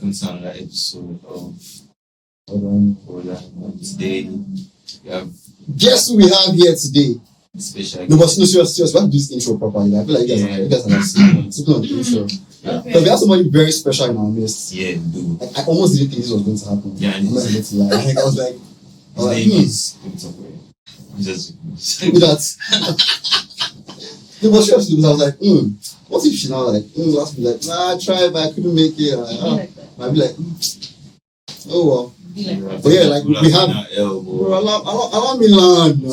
welcome to another episode of Rollout. Today, we have guess who we have here today? special. No, but serious. We have to do this intro properly. I feel like you guys are not sitting on the intro. Because we have somebody very special in our midst. Yeah, dude. I almost didn't think this was going to happen. Yeah, I'm not going to lie. I was like, His name is. Just. that. No, but seriously, because I was like, what if she now like, last me like, nah, I tried, but I couldn't make it. I'd be like, oh well. But yeah, like we have. Bro, allow me land.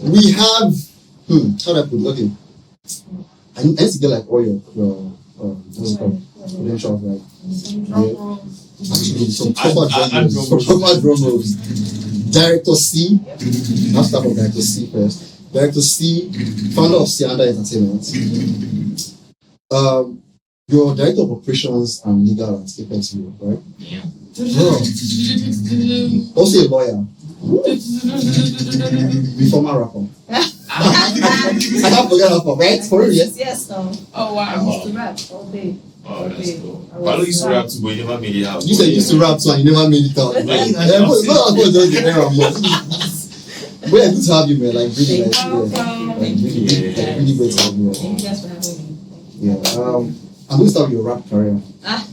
We have. How do I put it? Okay. I need to get like all your what's it called? Credentials, like. Yeah. Actually, some proper drum rolls. Director C. I'll start from Director C first. Director C, founder of Sianda Entertainment. You're Director of Operations and Legal at Apex Europe, right? Yeah. Also a lawyer. Former rapper. I can't forget rapper, right? For real, yes? Yes, no. Oh, wow. I used to rap all day. Oh, that's cool. Palo used to rap too, but he never made it out. You said you used to rap too and you never made it out. But yeah, good to have you, man. Like, really, really great to have you. Thank you guys for having me. Yeah. I'm going to start with your rap career.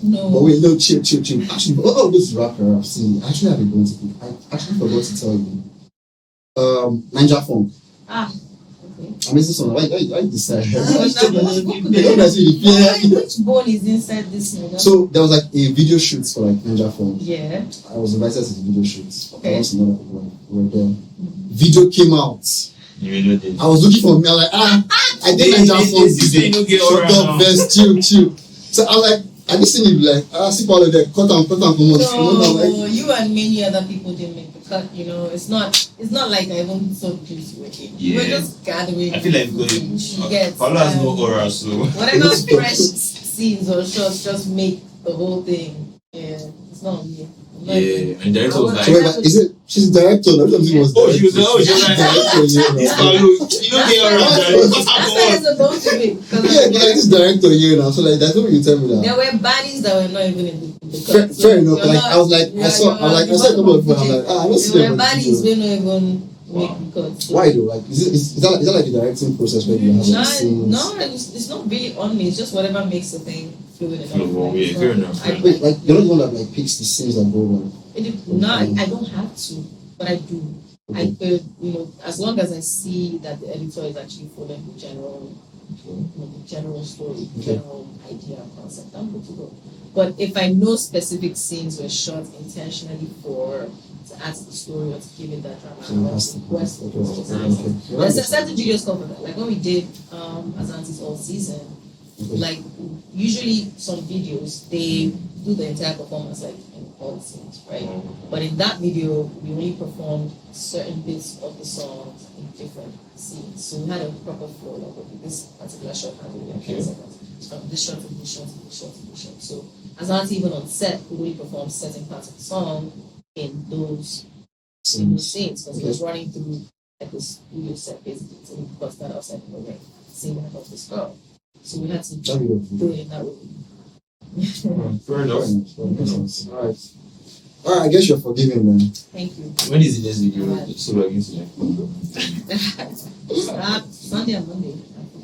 No. But wait, no, chill. Actually, this is rap career. See, I actually have a bone to pick. I actually forgot to tell you. Ninja Funk. Okay. I mean, this one. Why decide? Which bone is inside this nigga? So there was like a video shoot for like Ninja Funk. Yeah. I was invited to the video shoot. Okay. I was another people were there. Video came out. You know this. I was looking for me. I was like, I think Ninja Funk is shut up, best, chill. So I'm like, I just seen it like, see Paulo there, cut and come on. No, you and many other people didn't make the cut. You know, it's not like I even saw the place you were in. Yeah. We're just gathering. I feel like Paulo has no aura, so whatever fresh scenes or shots just make the whole thing. Yeah, it's not me. yeah, and director was like, so wait, is it? She's the director. She was director. You know they are That's why it's supposed to be. Yeah, but like this director here now, so like that's what you tell me now. There were baddies that were not even in the cut. Fair enough. Like I was like, I saw a couple of people. I'm like, I don't see there them. were baddies we not even make the cut. So. Why though? Like, is that like the directing process where you have like scenes? No, it's not really on me. It's just whatever makes the thing fluid enough. Yeah, fair enough. Wait, like you're not the one that like picks the scenes that go on. I don't have to, but I do. Okay. I could, as long as I see that the editor is actually following the general story, the general idea and concept, I'm good to go. But if I know specific scenes were shot intentionally to add to the story or to give it that drama, request. There's certain videos cover that. Like when we did Azanti's All Season, like usually some videos they do the entire performance like in all the scenes, right? But in that video we only performed certain bits of the song in different scenes. So we had a proper flow, like okay, this particular shot has only 10 seconds. It's from this shot to this shot to this shot to this shot. So Azanti even on set would only perform certain parts of the song in those scenes because he was running through like this studio set basically so he bust that outside in the ring, singing about this girl. So we had to do it in that way. fair enough. Alright, I guess you're forgiven then. Thank you. When is the next video? So we're going to Sunday and Monday.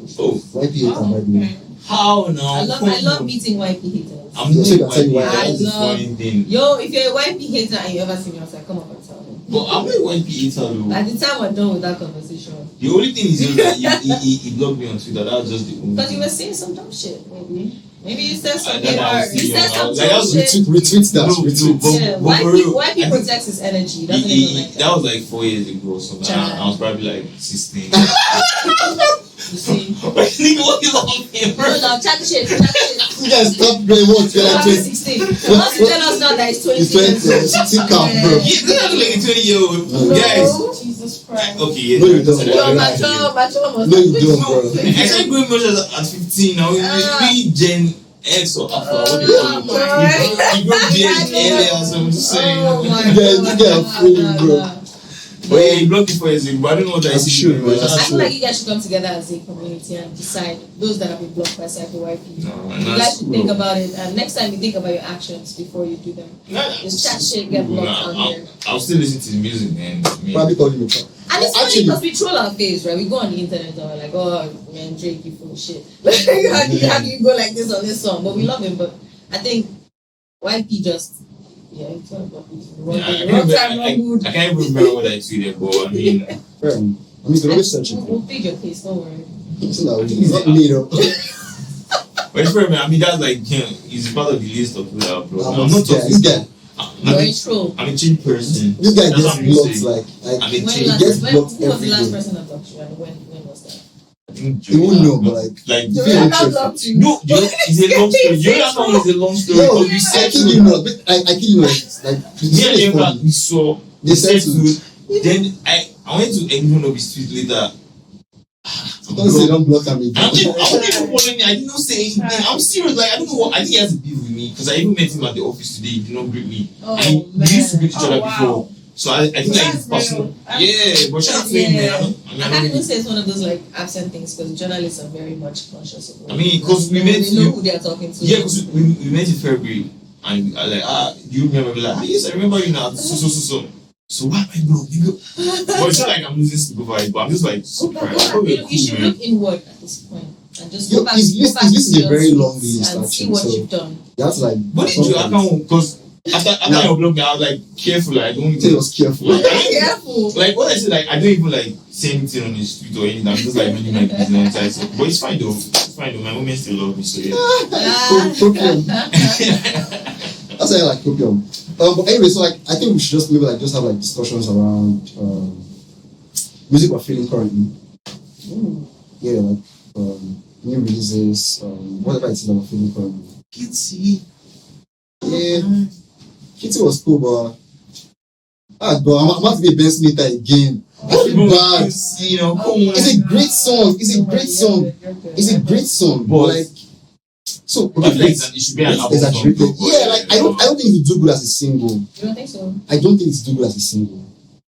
YP and Monday. How now? I love meeting YP haters. I'm not YP. That's the funny thing. Yo, if you're a YP hater and you ever see me outside, come up and tell me. But I'm not YP hater though. By the time we're done with that conversation. The only thing is just that he blocked me on Twitter. That's just the only. Because you were saying some dumb shit, maybe. Maybe you said something. You said some like, dumb shit. Retweet that. Yeah, YP protects his energy. He doesn't even like that. That was like 4 years ago or something. I was probably like 16. You see? Nigga, what is on him? No, chat the shit. You guys stop playing what? You're like 16. You want to tell us now that it's 20 years old. 16 count, bro. He's not like a 20-year-old. Guys. Jesus Christ. Okay, yeah. No, you don't. You're mature. No, you don't, bro. I started going much at 15 now. It's Gen X or Alpha. What do you call it? You go Gen earlier, so I'm just saying. Oh my God. You guys are fooling, bro. But yeah, he blocked me for years ago, but I don't know what I That's see. true, man. I feel like you guys should come together as a community and decide those that have been blocked by Psycho YP. You guys should think about it, and next time you think about your actions before you do them. Just chat shit, get blocked out here. I'll still listen to the music, man. Probably call him a fan. And it's funny because we troll our face, right? We go on the internet and we're like, oh man, Drake, you full of shit. how do you go like this on this song? But we love him. But I think YP just it's not about I can't even remember what I tweeted, but I mean, fair enough. I mean, you can always search it. We'll feed your case, don't worry. It's not me though. but it's fair, man. I mean, that's like he's part of the list of people that upload. I'm not this guy. I'm a cheap person. This guy That's gets blocked he gets blocked who was the last every day. person that talked to you and when was that? You won't know, but like No, it's a long story. You know that song is a long story. No, Because we I said kid you not. I kid you not. Like me and Eva, we saw. They said Then I went to everyone of his tweet later. don't say don't block him again. I wasn't even following me. I did not say anything. I'm serious. Like I don't know what. I think he has a beef with me because I even met him at the office today. He did not greet me. And we used to greet each other before. So I think like it's personal. Yeah, but shout out to him, man. I can't even say it's one of those like absent things because journalists are very much conscious of what because we met. They know who they are talking to. Yeah, because we met in February, and I like do you remember? Like yes, I remember you now. So why am I broke? But it's not like I'm losing sleep over it, but I'm just like surprised. You should look inward at this point and just go back. His list is a very long list and see what you've done. That's like. What did you? I can't because. After your blog, I was like careful. Like, I don't He was careful. Like, Careful. Like what I said, like I don't even like say anything on the street or anything. I'm just like minding my business. But it's fine though. It's fine though. My women still love me, so yeah. Copium. That's why I like copium. But anyway, so like I think we should just maybe like just have like discussions around music we're feeling currently. Yeah, like new releases, whatever it is that we're feeling currently. Kitty. Yeah. Kitty was cool, but I'm about to be a best meter again. I feel bad. You know, come on. It's a great song. It's a great song. But like, so but like, it should be an album song. Yeah, like I don't think it's do good as a single. You don't think so? I don't think it's do good as a single.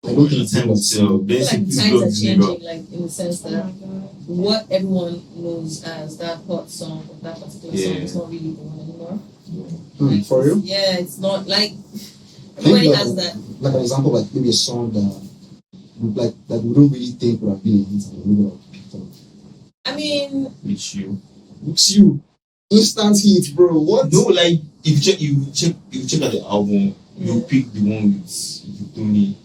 I don't think it's do good as a single. I feel like times are changing, like in the sense that what everyone knows as that hot song of that particular song is not really the one anymore. For real? Yeah, it's not like everybody has that. Like an example, like maybe a song that we don't really think would have been a hit and we would have picked up. I mean, With you. Instant hit, bro. What? No, like if you check out the album, you pick the one with Tony.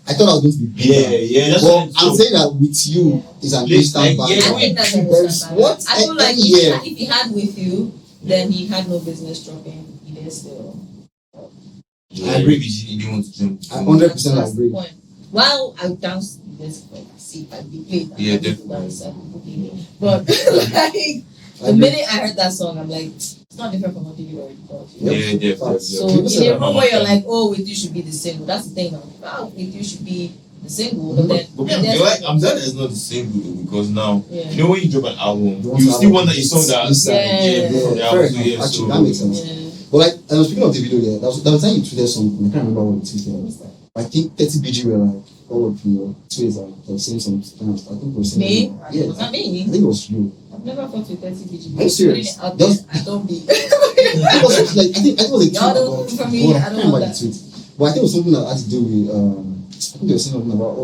I thought I was going to be bigger. Yeah. That's well, I'm saying that with you is an instant like, bang. I think that's an instant What? I feel like if he had with you, then he had no business dropping. He did still. I agree. He didn't want to jump. I 100% agree. While I dance this, like, see, I be played. Yeah, definitely. But like the minute I heard that song, I'm like, it's not different from what you already thought. Yeah, definitely. So in a room where you're like, oh, with you should be the single. That's the thing. With you should be the single. But then, I'm glad it's not the single though, because now you know when you drop an album, You you still want that you saw that. Actually, that makes sense. But like, speaking of the video, there was time you tweeted something. I can't remember what it was. I think 30 BG were like all of your tweets are saying some things. I think it was me. Yeah, was that me? I think it was you. I've never fought with 30 BG. Are you serious? I don't be. It was like I think it was a tweet Y'all don't for me. I don't know that. But I think it was something that had to do with I think they were saying something about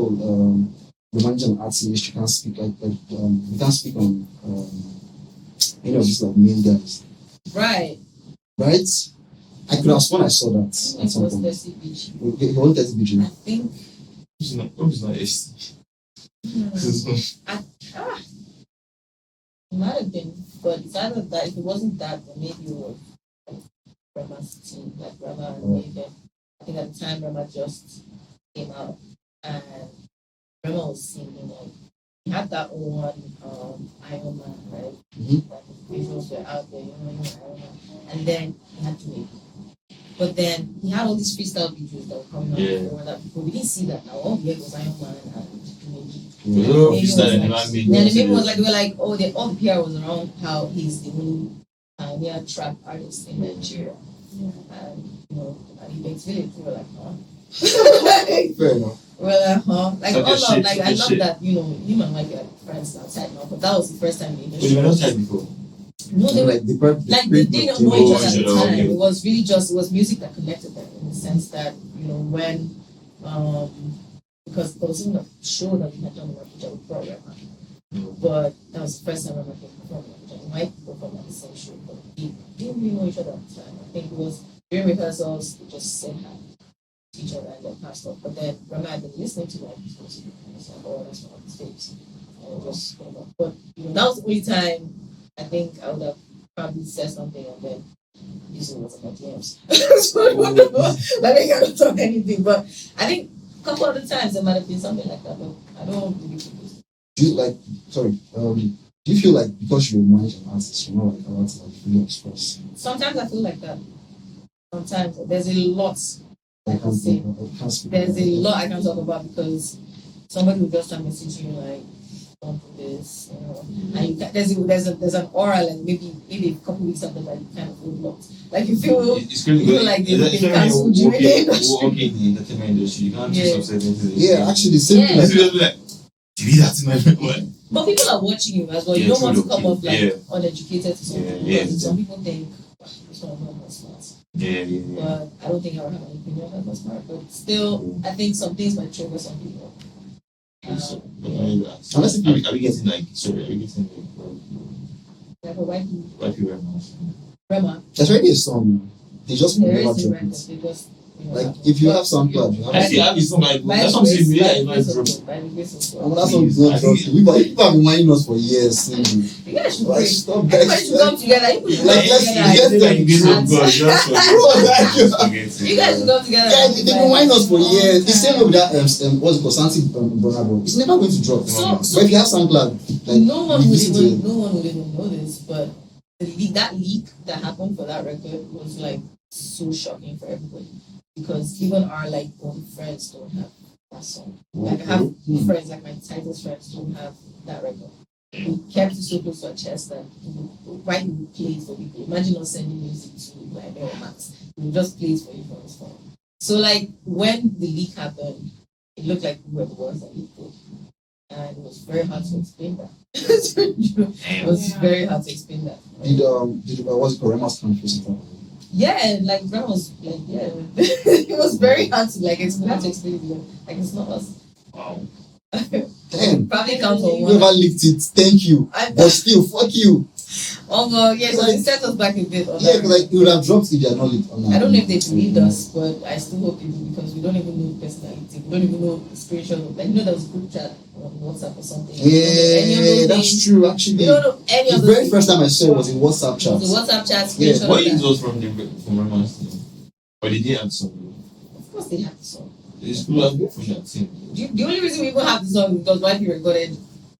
the manager and artist. You can't speak you can't speak on any of these like main guys. Right. I could have sworn I saw that at some point. It was 30 BG. It was 30 BG. I think. It's not ST. It might have been, but it's either that. If it wasn't that, then maybe it was like Rema's team, like Rema and Maven. I think at the time Rema just came out and Rema was singing like he had that one Iron Man, right? Like the visuals were out there, Iron Man, and then he had to make. But then he had all these freestyle videos that were coming out before that. But we didn't see that now. All we had was Iron Man and then the people was like, they were like, oh, all the PR was around how he's the new pioneer trap artist in Nigeria. And, and he makes videos. We were like, huh? Fair enough. Well, like Okay, all shit, of like I okay, love shit. that him and Mike are friends outside now, but that was the first time they But you were not tied before. No, they were like they didn't know each other at the time. okay. It was really just music that connected them in the sense that when because there was even a show that we had done with each other before Rema. But that was the first time I ever performed with each other. We might perform at the same show, but we didn't really know each other at the time. I think it was during rehearsals we just said hi to each other and then passed off. But then Rema had been listening to like his music and I was like, oh, that's one of his faves. And it just came up. But that was the only time I think I would have probably said something and then usually it was in my DMs. So like I cannot talk anything. But I think a couple of the times there might have been something like that, but I don't really think it's. Do you feel like because you're a an artist, you're not like allowed to like really express? Sometimes I feel like that. Sometimes there's a lot I can say. There's a lot I can talk about because somebody will just message you like, don't do this, and there's an aura like maybe a couple weeks after that you kind of feel blocked. Like you feel like they cancelled you in the industry. Okay, in the entertainment industry, you can't just upset into this. Yeah, actually, simple. Like, did that in my way? But people are watching you as well. You don't want to come off like uneducated to something. Because some people think this one is not smart. Yeah. But I don't think I would have an opinion on that smart. But still, I think some things might trigger some people. Unless are we getting like like a YP Rema. There's already a song. They just There never is a drop record. it. They just Like if you have SoundCloud, you have. I see. It's not like that's what I'm saying. Yeah, by it's the not grace drop. of God, by the grace of God. I mean, that's what we don't drop. People have been whining us for years. Cindy. You guys should Like, pray. stop Everybody should come together. You should Like, come let's together. get them. Grace of God, just forget it. You guys should come together. Yeah, they've been whining us for years. The same with that what's it called, Santi Burna. It's never going to drop. So But if you have SoundCloud, like no one you would listen to it. even know this, but that leak that happened for that record was like so shocking for everybody because even our like own friends don't have that song. Like I have friends, like my tightest friends don't have that record. We kept it so close to our chest that why we would play it for people. Imagine us sending music to like or Max. We would just play it for you from his phone. So like when the leak happened, it looked like we were the ones that leaked it. And it was very hard to explain that. It was very hard to explain that. Did what's it called, Rema's country? Yeah, like Burna was like, yeah, it was very hard to like explain. How to explain it. Like it's not us. Wow. Damn. Probably count on one. Whoever leaked it, thank you. But still, fuck you. Oh well, yeah, so it set us back a bit. Yeah, like you would have dropped if they are not leaked. I don't know if they believed us, but I still hope they do because we don't even know the personality. We don't even know the spiritual. Like there was a group chat on WhatsApp or something. Yeah, that's true. Actually, we don't know any the of very first time I saw it was in WhatsApp chat. The WhatsApp chat. Yeah. What is those from Rema's team? Or they didn't have the song? Of course, they have the song. It's cool as good from that team. The only reason we even have the song is because YP recorded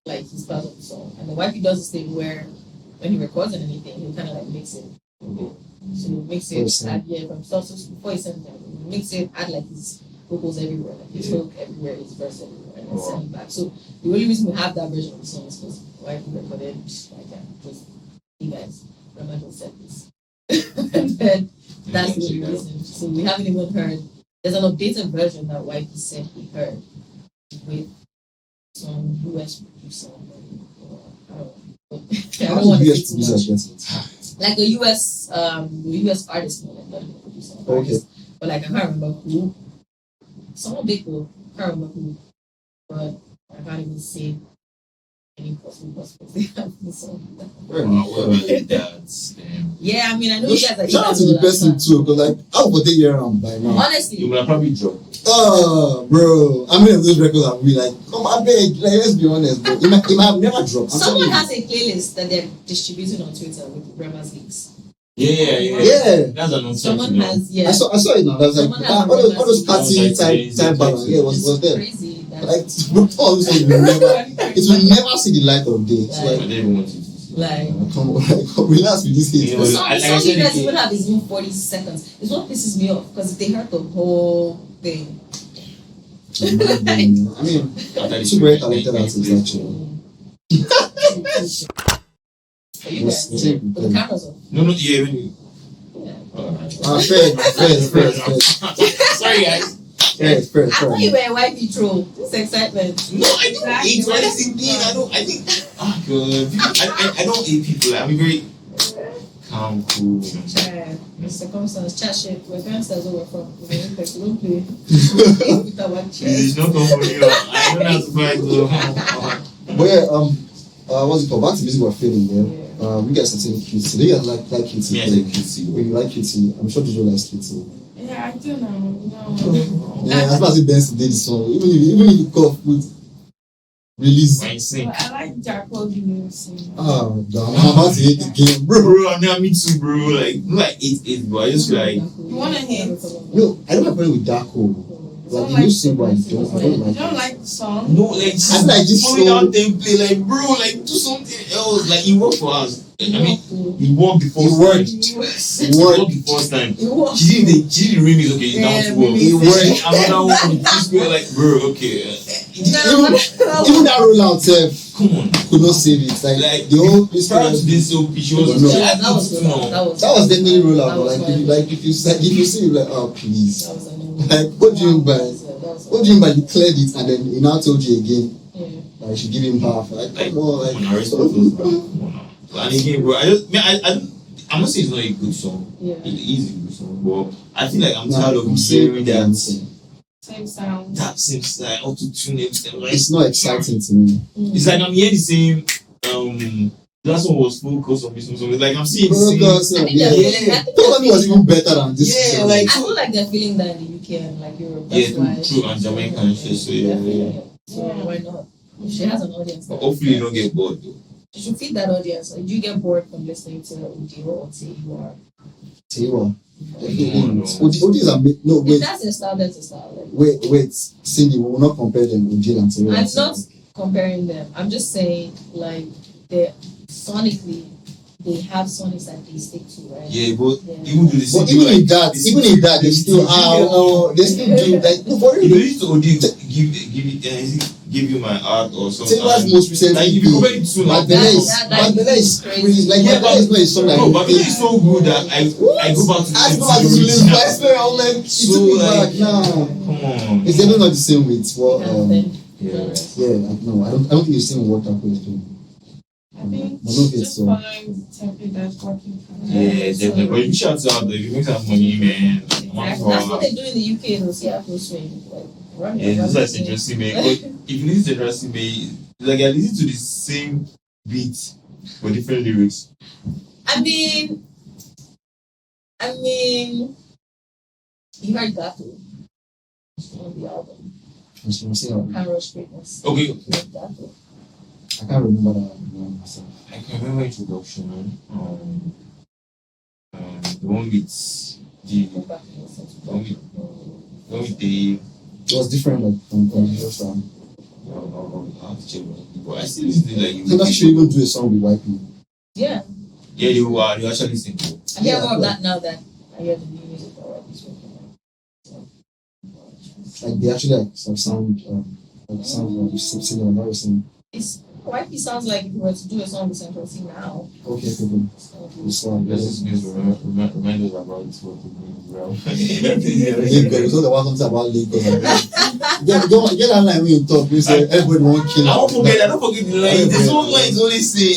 like his part of the song, and the YP does this thing where when he records anything, he'll kind of like mix it. So he'll mix it, add from stuff. So before he sends it, he'll mix it, add like his vocals everywhere, like his hook everywhere, his verse everywhere, and then send it back. So the only reason we have that version of the song is because YP recorded like just you guys, Rema just said this, and then that's the only reason. So we haven't even heard. There's an updated version that YP said he heard with some US producer. I don't know. I don't want to say too much. Like a US artist, like that producer. Okay. But like I can't remember who. Someone big though. I can't remember who. But I can't even say any possible they have the song. Yeah, I mean I know you guys are shout out to the person too, because like how would they hear around by now? Honestly. You would have probably dropped. Oh, bro. I mean, those records have been like, come on, beg. Like, let's be honest, bro. It might have never dropped. Someone has a playlist that they're distributing on Twitter with Rema's leaks. Yeah. That's an Someone has, I saw it now. That's like, all those party type balance. Yeah, was there. Crazy. Like, all those things it will never see the light of day. So, I didn't even want to. Like, come on, relax with this hate. The song you guys even have is even 40 seconds. It's what pisses me off because they heard the whole thing. I mean, super very talented artists actually. Are you guys? But the camera's on. No, yeah, when you. Yeah. Fair. Sorry, guys. fair. I thought you were a YP troll. This excitement. No, I don't hate. But that's the thing. I think. Oh God. I don't hate people. I'm very calm, cool. The circumstance, chat shit. We're gangsters over from. We don't play. With our chest. It's not for you. I don't have to fight though. But yeah, what's it called? Back to music we're feeling, yeah. We guys are saying cutesy. Do you guys like cutesy? Yeah, I like cutesy. When you like cutesy, I'm sure Jojo likes cutesy. Yeah, I do know. Yeah, as far as it dance today, the song, even if you cough with release. When you sing. But I like Jackal sing. Oh, damn. I'm about to hate the game, bro. Bro, me too, bro. Like 8, but I just feel like. You wanna hate? No, I don't have a problem with Darko. Like the new single, I don't like the song. No, like I like this pulling song. out template, like bro, like do something else. Like he worked for us. I mean, he worked the first time. He worked the first time. She did the remix. Okay, down to work. He worked. Another one. Like bro, okay. Even that rollout, Come on. could not save it. Like the whole prior to this, so she was. No. That was definitely rollout. But if you see, like, oh please. Like, what do you mean by? What do you mean by you cleared it and then he now told you again? Like, you should give him half. Like, come on, like. And again, bro, I'm not saying it's not a good song. Yeah. It is a good song, but I feel like I'm tired of hearing that Same sound. that same style, auto-tune it. Like, it's not exciting to me. it's like I'm hearing the same. Last one was Focus on this song. It's like I'm seeing the same. I think they're feeling that. Totally was even better than this. Yeah, like I feel like they're feeling that in the UK and like Europe. That's yeah, why true, and Jamaica and shit. So yeah. So why not? If she has an audience. But hopefully you don't get bored though. You should feed that audience. Like, do you get bored from listening to Udio or Ihua? Tiwa. No. Odi's are no If wait. that's your style, that's your style. Like, Wait, Cindy, we will not compare them with Jill and Tiwa. I'm not comparing them. I'm just saying, like, they're sonically, they have sonics that they stick to, right? Yeah, but Yeah. even though they But even in that, they still they still do like for you real. used to give you my art or something. Tiwa's most recent Like if you compare it to Magdalena is crazy. Like yeah, Magdalena is not a song like no, but it is so good that I go back to I the go back to original. listen. I swear, I'm like, it So, took me like, back. Nah, Come on. it's definitely not the same with what. Yeah. Yeah, like, no, I don't think you've seen what Taco is doing. I think But no hits, just so. following the template that's working for me. Yeah, definitely. But if you shout out, if you make that money, man. That's what they do in the UK in the Seattle swing. Like, run Yeah, this is interesting, man. But if you listen to interesting, man, like I listen to the same beat but different lyrics. I mean, you heard Gato on the album. Carol's Greatness. Okay, Gato. I can't remember that myself. I can remember introduction. The one with the Go back and listen to one with the. It was different, like from the first time. I have to check. But I still listen to like. I think I should even do a song with YP. Yeah. Yeah, you actually sing. I hear more of that now that I hear the new music that YP's working on. Like they actually like some sound like similar, very similar. YP sounds like if you were to do a song with Central C now. Okay, good. It's like This news remind us about what we do, bro. Lagos. So the one something about Lagos. Get that line when you talk. You say everybody want kill. I don't forget the line. There's one line is only say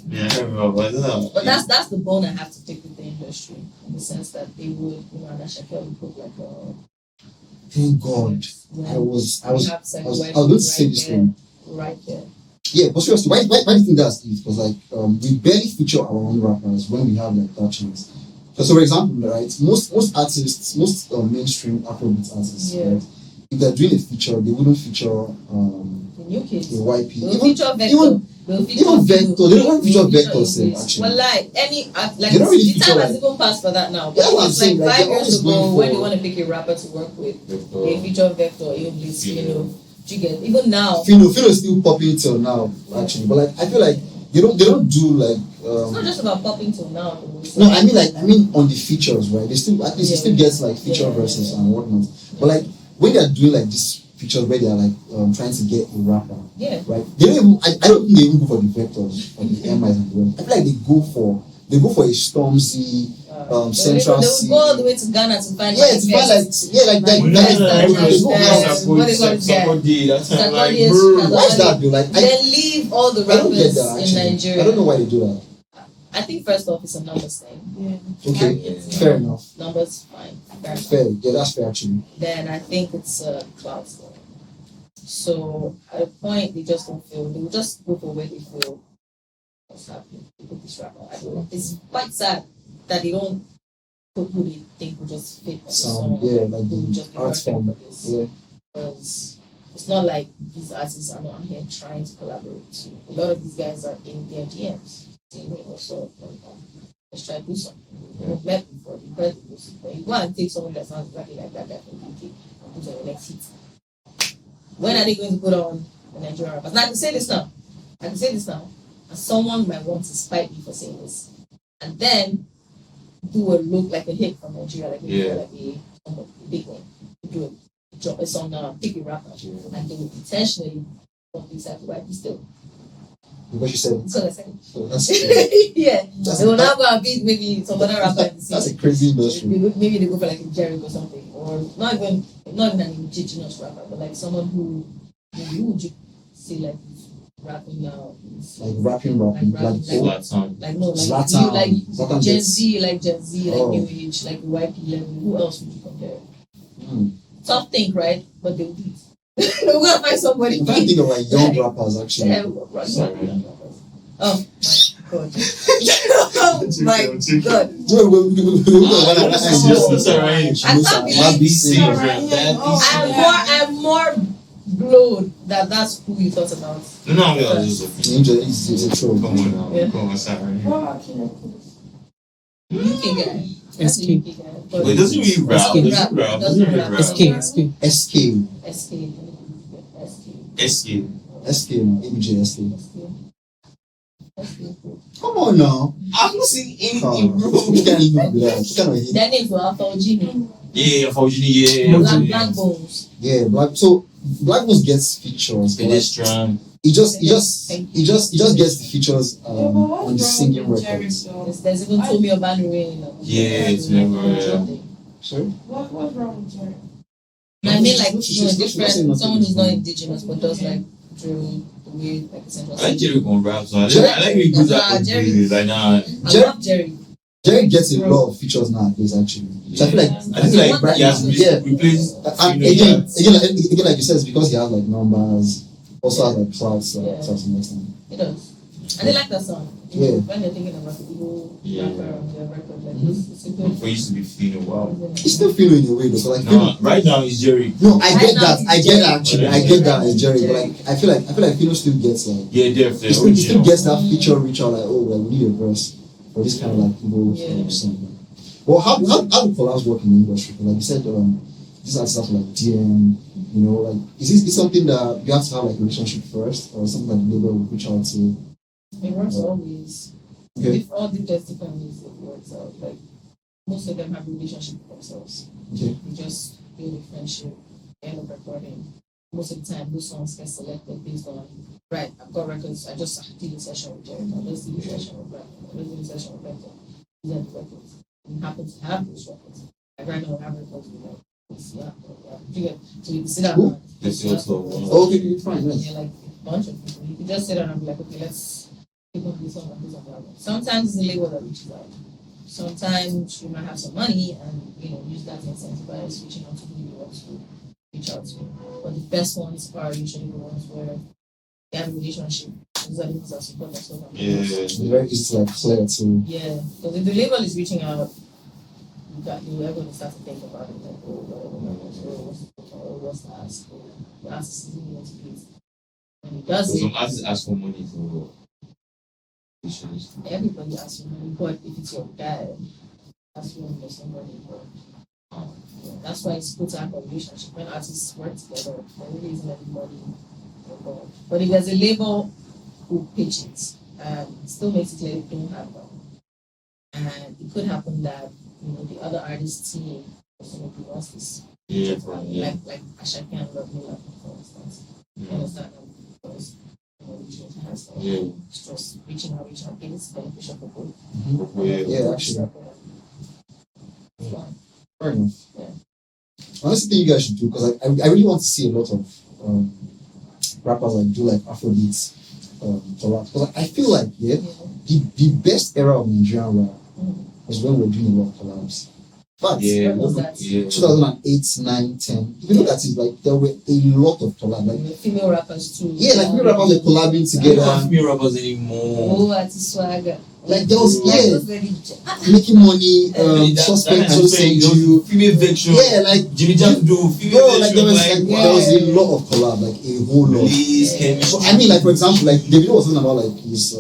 yeah, I remember, but I don't know. But that's the bone I have to take with the industry in the sense that they would, and Ashake would put like a. Thank God. I was going to say this one. Right there. Yeah, but seriously, why do you think that's it? Because like we barely feature our own rappers when we have like that chance. So for example, right, most artists, most mainstream Afrobeat artists, right, if they're doing a feature, they wouldn't feature the new kids. The YP. They'll feature Vector. Even Vector, they don't want to feature Vector actually. Well, like any like they don't really the time feature, has even passed for that now. Yeah, But it's like 5 they're years ago always when they going want to pick a rapper to work with, Vector. they feature Vector, Fino. Do you get even now? Fino is still popping till now, actually. But like I feel like they don't do like it's not just about popping till now. no, I mean on the features, right? They still at least it still gets like feature verses and whatnot. But like when they're doing like this features where they're like trying to get a rapper, right? They don't even I don't think they even go for the Vectors or the MIs and the rest. I feel like they go for a Stormzy, Central They Sea. would go all the way to Ghana to find Yeah, it's fine, like, yeah, like that. What is that? Like, bro. Why is that, though? Like, Then leave all the I don't get rappers that, in actually. Nigeria. I don't know why they do that. I think first off, it's a numbers thing. Yeah. Okay, Yeah. fair enough. Numbers, fine. Fair enough. Fair, yeah, that's fair, actually. Then I think it's a cloud thing. So at a point, they just don't feel. They will just go for where they feel what's happening. They put this rapper. I don't know. It's quite sad that they don't put who they think will just fit on the song. Yeah, like who will the just be art perfect form. for this. Yeah. Because it's not like these artists are not here trying to collaborate. A lot of these guys are in their DMs. So let's try to do something. We've met before, we've heard the music, but you go and take someone that sounds exactly like that guy from the UK and put on the next hit. When are they going to put on the Nigerian rappers? Now I can say this now. And someone might want to spite me for saying this. And then do a look like a hit from Nigeria, like a big one. Do drop a song now, pick a rapper, and they will intentionally want this type of YP still. Because you said So that's it. so that's Yeah. They will now go and beat maybe some other rapper in the that's scene. a crazy industry. Maybe they go for like a Jerry or something. Or not even an indigenous rapper, but like someone who maybe who would you say like rapping now? Like rapping, like Zlatan. Like no, Zlatan. like Zlatan Gen gets- Z, like Oh. New Age, like YP level. Who else would you compare? Hmm. Tough thing, right? But they'll do it. We're gonna find somebody. I'm trying to think of like young rappers actually. Yeah, oh my god. Oh my god. I'm more glowed that that's who you thought about. No, I was just Angel is a troll. Come on now. Yeah. Come on, sorry. What about Killer? UK guy. That's a UK guy. But Wait, doesn't he rap? Doesn't he rap? SK. SK. ABJ SK. Come on now. I've not seen anything, bro. You can't even do that. You cannot hit. Their names were Alpha Genie. Yeah, unfortunately, Black Bones. Yeah, Black Bones gets features. But like, Pedestrian. he just gets the features on the singing records. There's even Tomi Obanure. Yeah, it's never. Sorry? What's wrong with Jerry? I mean, like, She's different. not Someone who's not saying indigenous but does like drill, the weird, like central. I like Jerry going rap, so I Jerry- like when he goes Nah, out. Jerry- Like, nah. I love Jerry. Jerry gets a lot of features nowadays actually. So I feel like I feel like he has replaced. and again, like you said, it's because he has like numbers, also has like clouds, Yeah. to some extent. He does. And they like that song. Yeah. When they're thinking about the Igbo Yeah. rapper on their record, like it's a good. Before he used to be feeling wow. He's still feeling in a way though. So like, No, right now it's Jerry. no, I Right get now that. it's I get Jerry. that actually. I get that as Jerry, but like, I feel like Philo still gets like. Yeah, He definitely. still gets that feature reach out like, oh well, we need a verse for this kind of like people Yeah. song. Well, how do collabs work in the industry? Like you said, these are stuff like DM. You know, like is this something that you have to have like a relationship first, or something that the label will reach out to? It works always. Okay. If all the different ways it works out, like most of them have a relationship with themselves. Okay. You just build a friendship, end up recording. Most of the time, those songs get selected based on, right, I've got records, I just did a session with Jerry, I just did a session with Brandon, I just did a session with Beto. These are the records. You happen to have those records. Like right now, I have records with like, this, yeah. So you can sit down and That's also Oh, okay, it's fine. Nice. you're like a bunch of people. You can just sit down and be like, okay, let's pick up this one and this one. Sometimes it's the label that reaches out. Sometimes you might have some money and use that to incentivize reaching out to who you want to reach out to. But the best ones are usually the ones where they have a relationship. Those are the ones that support themselves. It's very easy to like clear too. Yeah, because if the label is reaching out, you're going to start to think about it like, what's the ask? The ask is really what it is. When he does it, some artists ask for money for everybody asks for money, but if it's your guy, that's when there's somebody. That's why it's good to have a relationship. When artists work together, there really isn't anybody involved. But if there's a label who pitch it, it still makes it clear they don't have one. And it could happen that the other artist team somebody wants this. Yeah. Like Ashaki and Love Miller, for instance. You understand? Because it's just reaching out, okay, this is beneficial for both. Yeah, actually. Fair enough. Yeah. Honestly, think you guys should do because I really want to see a lot of rappers like do like Afrobeats collabs. Because I feel like the best era of Nigerian rap was when we were doing a lot of collabs. But 2008, 9, 10. If you look at it, like there were a lot of collabs. Like female rappers too. Yeah, like female rappers were collabing together. I don't have female rappers anymore. Oh, at swagger. Like there was making money, suspect to say you female veteran. Yeah, like Jimmy Jando, female like there was a lot of collab, like a whole lot. So, I mean, like for example, like Davido was talking about like his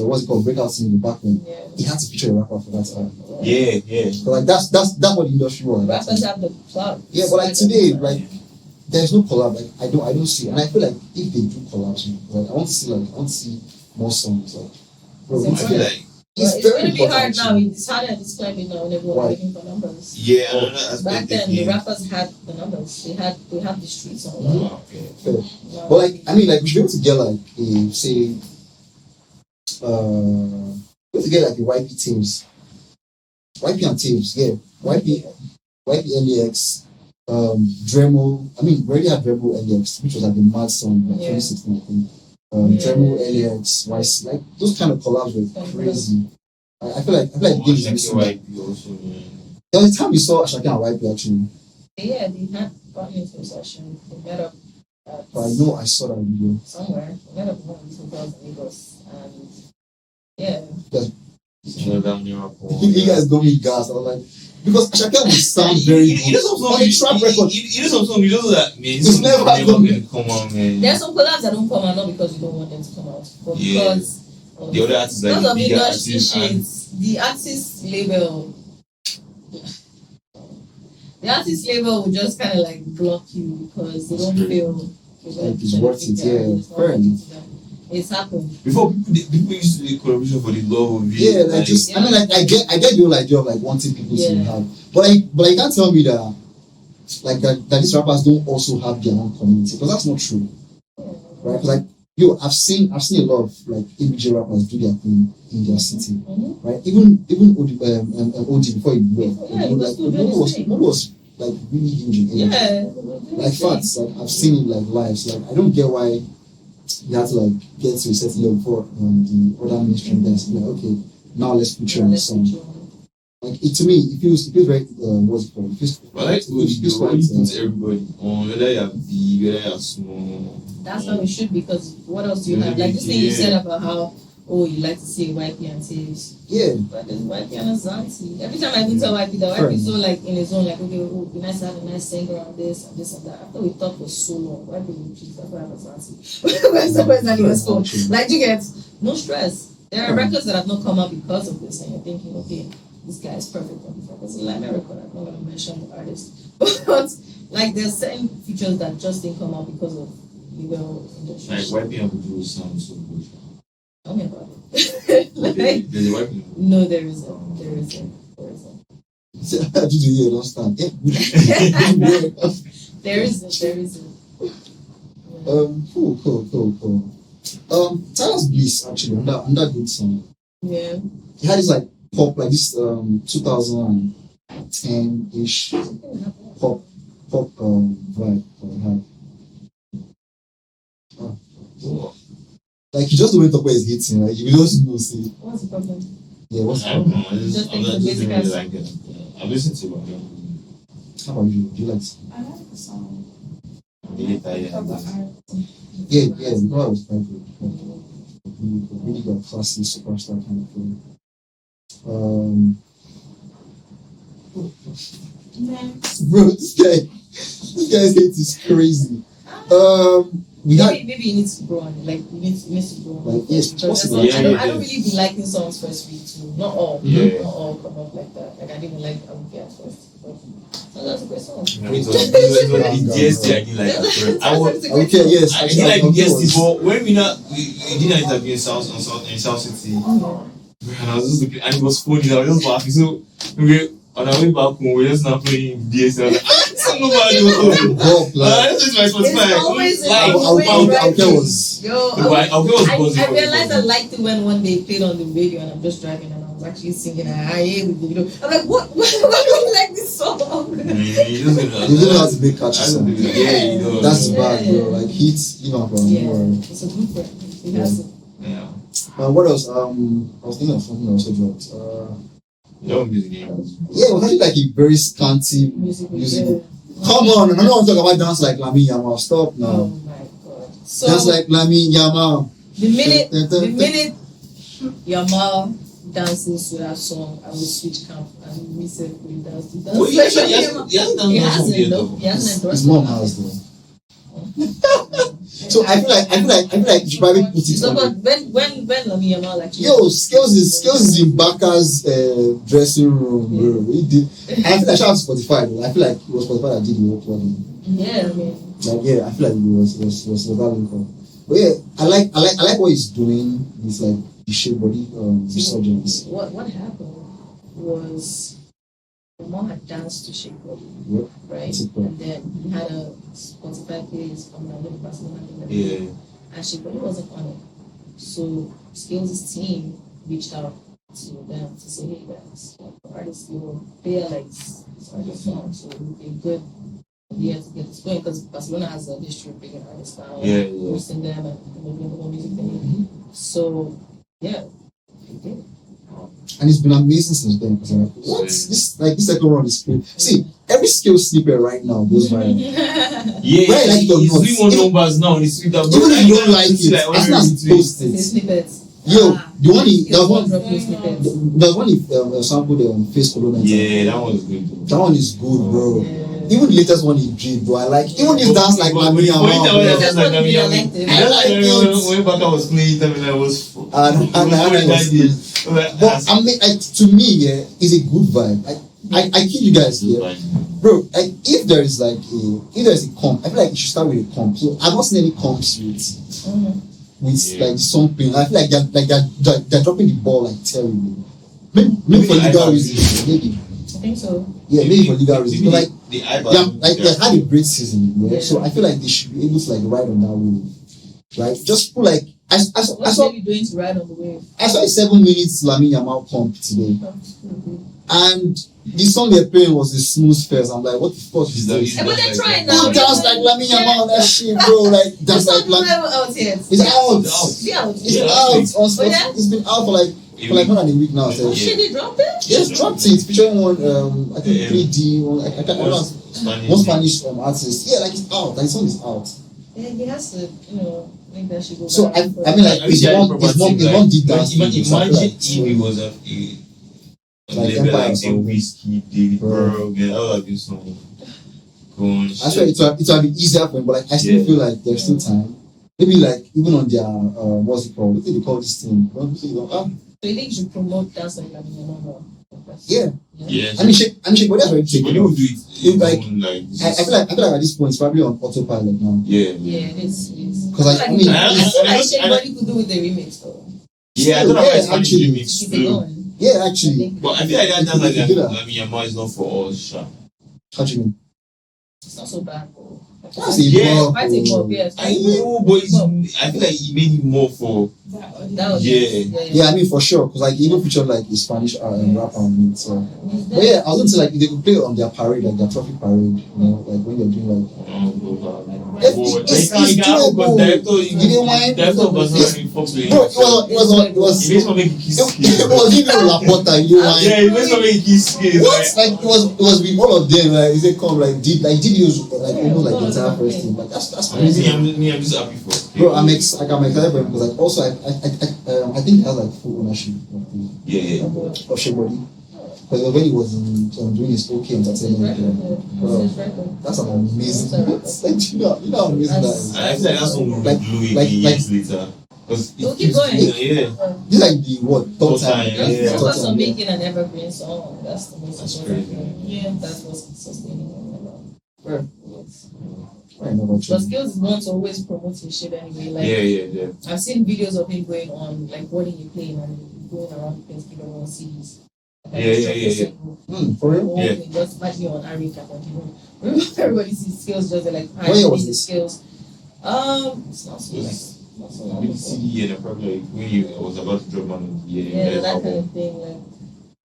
what's it called, breakout scene in the back when he had to feature a rapper for that time. Yeah. So like that's what the industry was. Rappers have the plug. Yeah, but like today, like there's no collab. Like I don't see, and I feel like if they do collabs, like I want to see more songs. Like bro, I feel like it's going to be hard now. It's harder to climbing now when everyone's looking for numbers. Yeah, back then the rappers had the numbers. They had the streets on them. Fair. But like I mean, like we should be able to get like a say. We have to get like the YP teams. YP and teams, yeah. YP LAX, Dremel. I mean, we already had Dremel LAX, which was like the mad song, like 2016, I think. Dremel LAX, YC, like those kind of collabs were crazy. I feel like things missing. YP also, There was a time we saw Ashake and YP actually. Yeah, they had gotten into a session. They met up. But I know I saw that video somewhere. They met up in one of these hotels in Lagos, and yeah. You guys don't meet gas. I was like, because Ashake would sound very good. On the track record. You know some song, you just like, man, it's never gonna come on, man. There's some collabs that don't come out, not because you don't want them to come out, but because the other artists, like because of bigger industry artists, shades, the artist label will just kind of like block you because they don't feel like it's worth it. Yeah, fair enough. It's happened. Before people used to do collaboration for the love of it. Yeah, like just I mean, like I get the whole idea of like wanting people to have, but you can't tell me that like that these rappers don't also have their own community, because that's not true, right? Because like I've seen a lot of like ABJ rappers do their thing in their city, right? Even OD before he blew up, was like really huge in Asia. Like facts, like I've seen it like live. So like I don't get why you have to like get to a certain level before the other mainstream guys like, okay, now let's feature on the song. Like to me, it feels very what's it called? But like you put everybody on, whether you're big, whether you're small. That's how it should be, because what else do you have? Like this thing you said about how you like to say YP and Taves. Yeah. But there's YP and Azanti. Every time I even tell YP that YP is so like in his own, like, okay, it would be nice to have a nice singer on this and this and that. After we talked for so long, YP would choose that for Azanti. Where's that nigga's phone? Like, you get no stress. There are records that have not come out because of this, and you're thinking, okay, this guy is perfect on this record. It's a Lime record. I'm not going to mention the artist. But like there's certain features that just didn't come out because of legal industry. Like YP and Buju sound so good. Tell me about it. There's a YP. No, there isn't. How did you hear? Don't stand. There isn't. Cool. Tyler's Bliss actually on that good song. Yeah. He had this like pop, like this 2010-ish pop vibe that he had. Like he just went up where he's hitting, like you just know see. What's the problem? Yeah, what's the I don't problem? know. I'm not just really like it. I listen to it. How about you? Do you like it? I like the song. Yeah, no, I was quite good. Really got classy superstar kind of thing. Bro, this guy's hate is crazy. Maybe you need to grow on it. Like you need to grow on it. Like, yes, possible. I don't really be liking songs first week too. Not all come up like that. Like I didn't like Abuki at first. So that's a great song. It was the DST I didn't like at first. Okay, yes. I didn't like the DST, but when we did an interview in South City, and I was just looking, and it was funny. I was just laughing. So on our way back home, we just not playing DST. I was like, nobody was. This is my Spotify. It's always I'll Yo, No, but I realized I liked it when one day played on the radio and I'm just driving and I was actually singing I with Davido. I'm like, what? Why do you like this song? You don't know how to make catchy songs. Yeah, you know. That's bad, bro. Like hits, you know, from it's a blueprint. It has it. Yeah. What else? I was thinking of something else. No music games. Yeah, it was actually like a very scanty music. Come on, I don't want to talk about dance like Lamin Yamal. Stop now. Oh my god. So dance like Lamin Yamal. The minute Yamal dances to that song, I will switch camp and we said we dance to that. Well, he hasn't done that song yet though. He hasn't endorsed His mom has though. So I feel like you should probably put it so, on. but when Lamin Yamal actually Skales is in Baka's dressing room, bro. He did. I feel like shout out to Spotify though. I feel like it was Spotify that did the work for him. Yeah, I mean. Like I feel like it was that link. But yeah, I like what he's doing. It's like the shape body resurgence. What happened was Mom had danced to Shake Body, Yep. right? And then he had a Spotify playlist from another Barcelona. Yeah. And Shake Body wasn't on it. So Skales' team reached out to them to say, hey guys, artists, they are like artist song, so it would be a good idea to get this going because Barcelona has a history of bringing artists down, hosting them and doing the whole music thing. So yeah, he did. And it's been amazing since then. Because I'm like, what? This second round is great. See, every skill snippet right now goes viral. Yeah, right, like he's doing more numbers now. He's doing that. Even if you don't like it, as soon as he posts it. Snippets. Yo, the one the one he sampled on Face Colonna. Yeah, that one is good. That one is good, bro. Yeah. Even the latest one he did, bro. I like even his dance like Lamin Yamal. I like it. When Baka was playing, I was. But I mean, like, to me, yeah, it's a good vibe. I kid you guys here, bro. Like, if there is a comp, I feel like you should start with a comp. So I've not seen any comps with like the song playing. I feel like they're dropping the ball like terribly. Maybe for legal reasons, maybe. I think so. Yeah, maybe for legal reasons. But like, they had a great season, yeah. So I feel like they should be able to like ride on that wave. Right? Just put like I saw you doing to ride on the wave. I saw a 7 minutes Lamin Yamal comp today. And the song they're playing was the smooth fest. I'm like, what the fuck is this? But they're trying now. You dance like Lamin Yamal on that shit, bro. Like dance like Lamin. It's out. It's been out for like more than a week now. So. Shit, they dropped it? Yes, dropped it. Featuring one, I think 3D, one, I can't remember. One Spanish artist. Yeah, like it's out. Like the song is out. Yeah, he has to, make that shit go. So I mean, like his mom did that. Imagine if he was a label like say Whiskey, David Burrow, yeah, all of this song. Actually, it would be easier for him, but like I still feel like there's still time. Maybe like even on their what's it called? What do they call this thing? So you think you should promote dance like Lamin Yamal? Yeah. Yes. I mean, but that's very tricky. When you do it, like I feel like at this point it's probably on autopilot now. Yeah. Yeah, it is. Because like, I mean, I think anybody could do with the remix though. Yeah, I don't know if actually remix. Yeah, actually. But I feel like that dance like Lamin Yamal is not for us, sha. How do you mean? It's not so bad. That's a bop. I know, but I feel like he made it more for. Yeah, I mean for sure, because like he even featured like a Spanish rapper on it. So, but yeah, I was going to say like they could play on their parade, like their trophy parade, like when they're doing like. It's doable. You didn't mind. It was even Laporta. You didn't mind. Yeah, it makes me kiss. What? Like it was with all of them. Like they come like did use like almost like the entire first team. Like that's crazy. I'm just happy for. Bro, I'm excited for him because like also I think he has like full ownership of the of Shebody. Because when he was doing his OK entertainment, bro, that's an amazing. Like you know how amazing that is. I feel like that's one like years later. We'll keep going. Yeah. This is like the third time. Focus on making an evergreen song. That's the most important thing. Yeah, that's what's sustaining it. But Skales is one to always promote his shit anyway. Like, yeah. I've seen videos of him going on, like, boarding a plane and going around the place, giving everyone CDs. For real? Yeah. Just might be on Arica. Remember, everybody sees Skales just like, where was this? Skales. It's not so like With CD and probably like when you was about to drop one of the Yeah, that kind of thing. Like,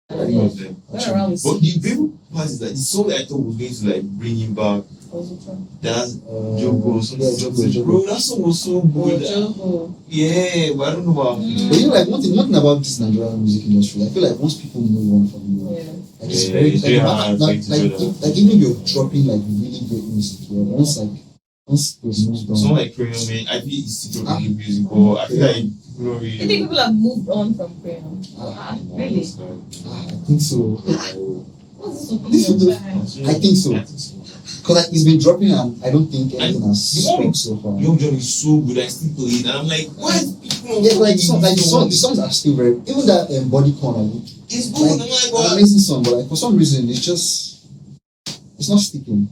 I think it was them. went around with But the people part is that the song that I thought was going to like bring him back. That's Jogo. Bro, that song was so good. Yeah, but I don't know why. But you know, like one thing about this Nigerian music industry, I feel like once people move on from you, like it's very like even you're dropping like really great music, once it's moved on. Someone like Crayon, man, I think it's still dropping music, but I feel like people don't really. I think people have moved on from Crayon. Really? I think so. What's this opinion? I think so. Because like, it's been dropping and I don't think anything has stuck so far. Young John is so good, I still play it, and I'm like, why is people not like the songs are still very, even that Body Corner, it's good, like, I'm like, what? An amazing song, but like for some reason it's not sticking.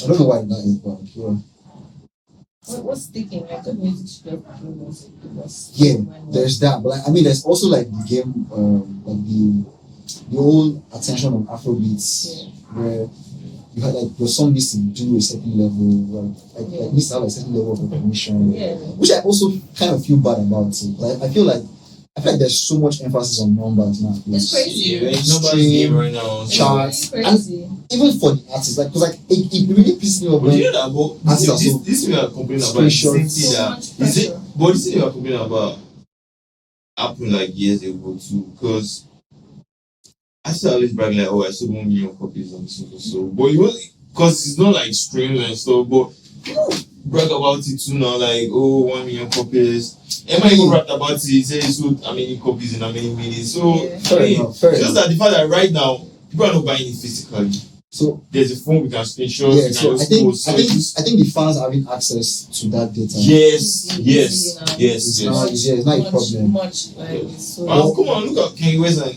I don't know why that is, but yeah. What's sticking? Like good music should just do music. Yeah, there's that, but like, I mean, there's also like the game, like the whole attention on Afrobeats, where you had like your song needs to do a certain level, like needs to have a certain level of recognition, which I also kind of feel bad about too. Like I feel like there's so much emphasis on numbers now. It's crazy. Yeah, numbers game right now. Charts, really and even for the artists, like because like it really pisses me off. But you know that about this we are complaining about the same thing that is it. But this thing we are complaining about happened like years ago too, because I still always brag like, oh, I sold 1 million copies on this so, but you because it's not like streams and stuff, but people brag about it too now, like, oh, 1 million copies. Emma even rapped about it, he said he sold how many copies in how many minutes. So, fair enough. Just that the fact that right now, people are not buying it physically. So there's a phone we can screenshot. Yeah, so I think the fans having access to that data. Yes. It's not a problem. Much like so. Come on, look at Kanye West and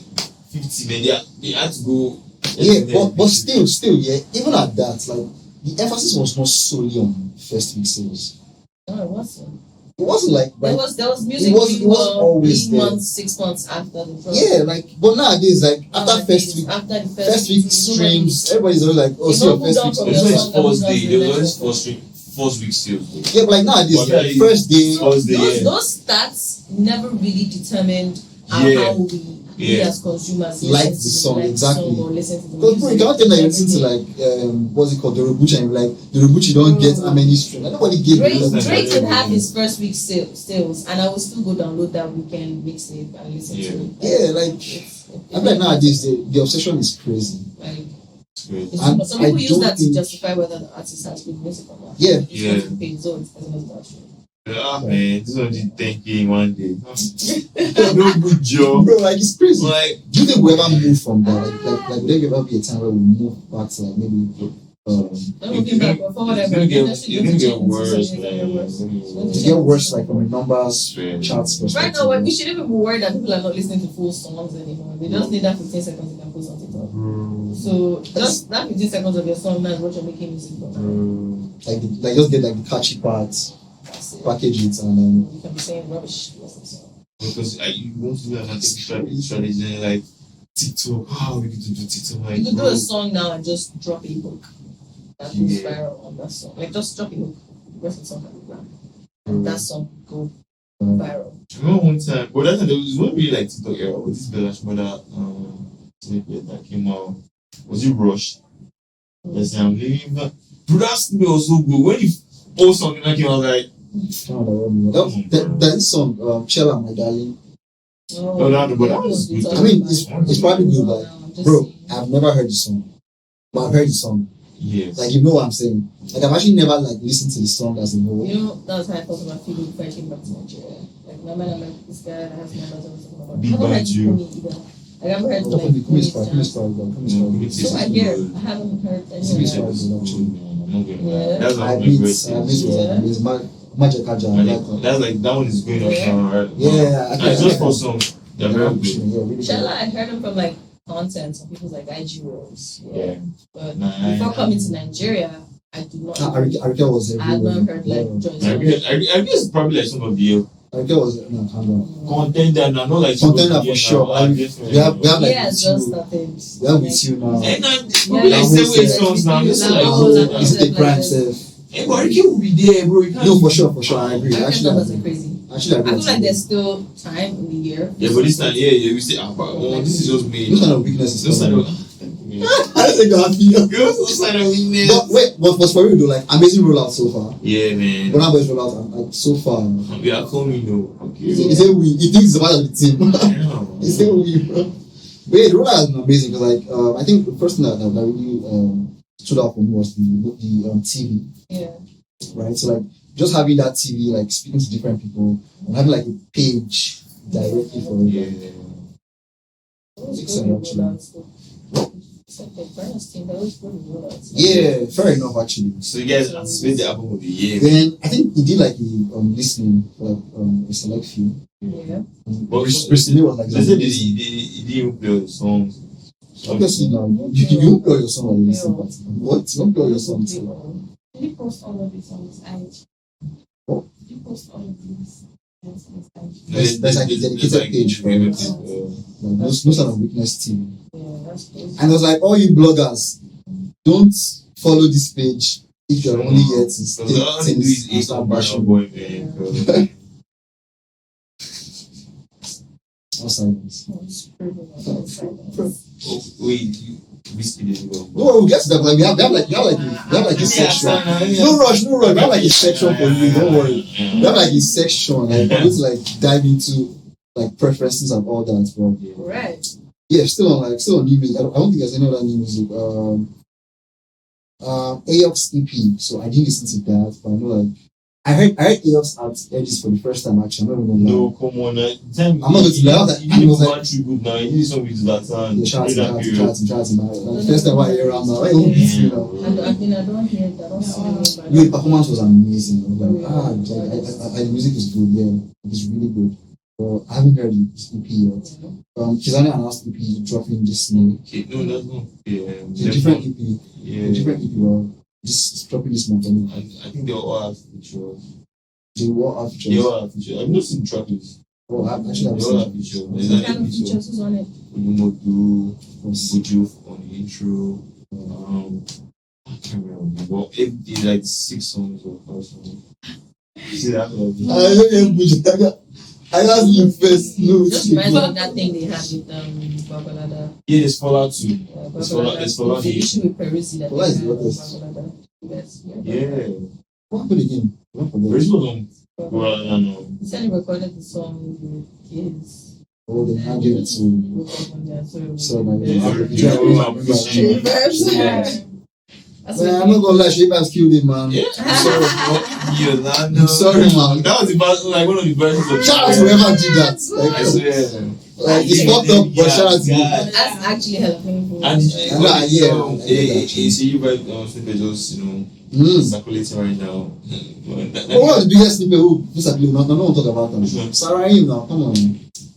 50 man. They had to go. Yeah, but still, yeah. Even at that, like the emphasis was not solely on first week sales. No, it wasn't. It wasn't like there was music. It was always 3 months, 6 months after the drop. Yeah, like but nowadays, like after the first week streams, everybody's always like, oh, so your first week. There's always first day. There's always first week sales. Yeah, but like nowadays, like first day. Those stats never really determined how we as consumers like the song exactly. Because you cannot tell that you listen to like what's it called, the Robuchi, and like the Robuchi don't get how many streams. Like, nobody gave Drake could have his first week sales, and I will still go download that weekend mixtape and listen to it. Yeah, like I feel like nowadays the obsession is crazy. Like, and some people use that to justify whether the artist has good music or not. Yeah. Yeah, man, this was just thinking one day. No good job. Bro, like it's crazy. Like, do you think we ever move from that? Like would there ever be a time where we move back to like maybe it's gonna get worse, man. It get worse like from a numbers charts perspective. Right now, we shouldn't even be worried that people are not listening to full songs anymore. They just need that 15 seconds you can post on TikTok. So just that 15 seconds of your song now is what you're making music for. Like just get like the catchy parts, package it, and then you can be saying rubbish. Because you want to do that strategy like TikTok. How we need to do TikTok? Like, you could do a song now and just drop a hook that goes viral on that song. Like just drop a hook, rest of the song can be grand, and that song go viral. I remember one time, but that time there was one really like TikTok era with this Bella's mother snippet that came out. Was it Rush? Yes, I'm leaving that. Bro, that snippet was so good. When you post something like it, I was like, that song, Chella, My Darling. But that was good. I mean, it's probably good, but bro, I've never heard the song, but I've heard the song. Yes. Like, you know what I'm saying? Like, I've actually never like listened to the song as a whole. You know, that was how I felt about feeling before I came back to Nigeria. Like, my man, I'm like, this guy that has numbers I was talking about. I haven't heard Kumi either. Like, I haven't heard like Kumi's jams. So I hear, I haven't heard any That's like that one is going on now, right? Yeah, I just for some. They're very good. Shala, I heard him from like content on people's like IG rolls. Yeah. But before coming to Nigeria, I did not. Arika was I had not heard like joints. I guess probably like some of the Arika was contender now, not like contender for sure. We have like just started. We have with you now. And like 7 songs now. This is like is it the crime self? Hey, but Ricky will be there, bro. No, for sure, I agree. I Actually, numbers are crazy. I feel like there's still time in the year. Yeah, but this time, we say, but this is just me. No sign of weakness. No sign of. I don't think you're happy. Girls, no sign of weakness. But wait, but for real though, like amazing rollout so far. Yeah, man. Burna Boy's rollout, like so far. We are calling no. Okay. He said we. He thinks it's a part of the team. Yeah. He said we, bro. But yeah, the rollout has been amazing because, like, I think the first thing that really stood out for me was the TV. Yeah. Right. So like just having that TV, like speaking to different people, and having like a page directly for it. Yeah. Yeah, fair enough actually. So you guys anticipate the album of the year. Then I think he did like a listening, like a select few. Yeah. But recently was like they said he didn't play the songs. obviously now you play your song and listen, but what? You don't play your song. Did you post all of these on his IG? What? Did you post all of these on his IG? There's like a dedicated page for it. Like no sign of weakness team. Yeah, that's crazy. And it was like, all you bloggers, don't follow this page if you're only here to stay all they do is and eat start on bashing. Boy, man. All silence. Oh, wait, whiskey didn't go. No, we'll get to that. Like we have like a section. No rush. We have like a section for you. Don't worry. We have like a section like for you to like dive into like preferences and all that. But Right. yeah, still on new music. I don't think there's any other new music. Aox EP. So I didn't listen to that, but I know like I heard Aox at Edges for the first time actually. I'm not even No, gonna lie. come on. I'm not going to lie. You didn't go back through good now. You did something to that time. Yeah, shout During that period. out to like, first time I hear around now. I don't you know. I don't hear it. I don't see it. Your performance was amazing. I was like, the music is good. Yeah, it's really good. But I haven't heard his EP yet. He's only announced EP dropping this May. Okay, no, that's not. Yeah, It's a different EP. Yeah. A different EP. Well, just dropping this month. I think they all have features. They were out They all have features. I've not seen trackers. Oh, I actually have They all have seen features. What There's kind an of feature. features is on it? Umumodu, Buju on the intro. I can't remember. But it's like 6 songs or 5 songs. See that? I just look first. No, Just reminds me of that thing they had with Babalada. Yeah, there's Fallout too. Babalada. There's Fallout. The issue with Peruzzi that What is they what had with is- Babalada. Yes. Yeah. What happened again? I don't forget. Where's was on? Well, I don't know. He said he recorded the song with kids. Oh, they had it to. So, like, Yeah. I'm not gonna lie, Shape has killed him, man. Yeah. I'm sorry, man. That was like one of the versions of. Shout out to whoever did that. I swear. Like it's fucked up, but shout out to you. That's actually hella painful. And yeah. see you guys snippet just circulating right now. What was the biggest snippet? Who no one talk about them. SIRAHEEM now, come on.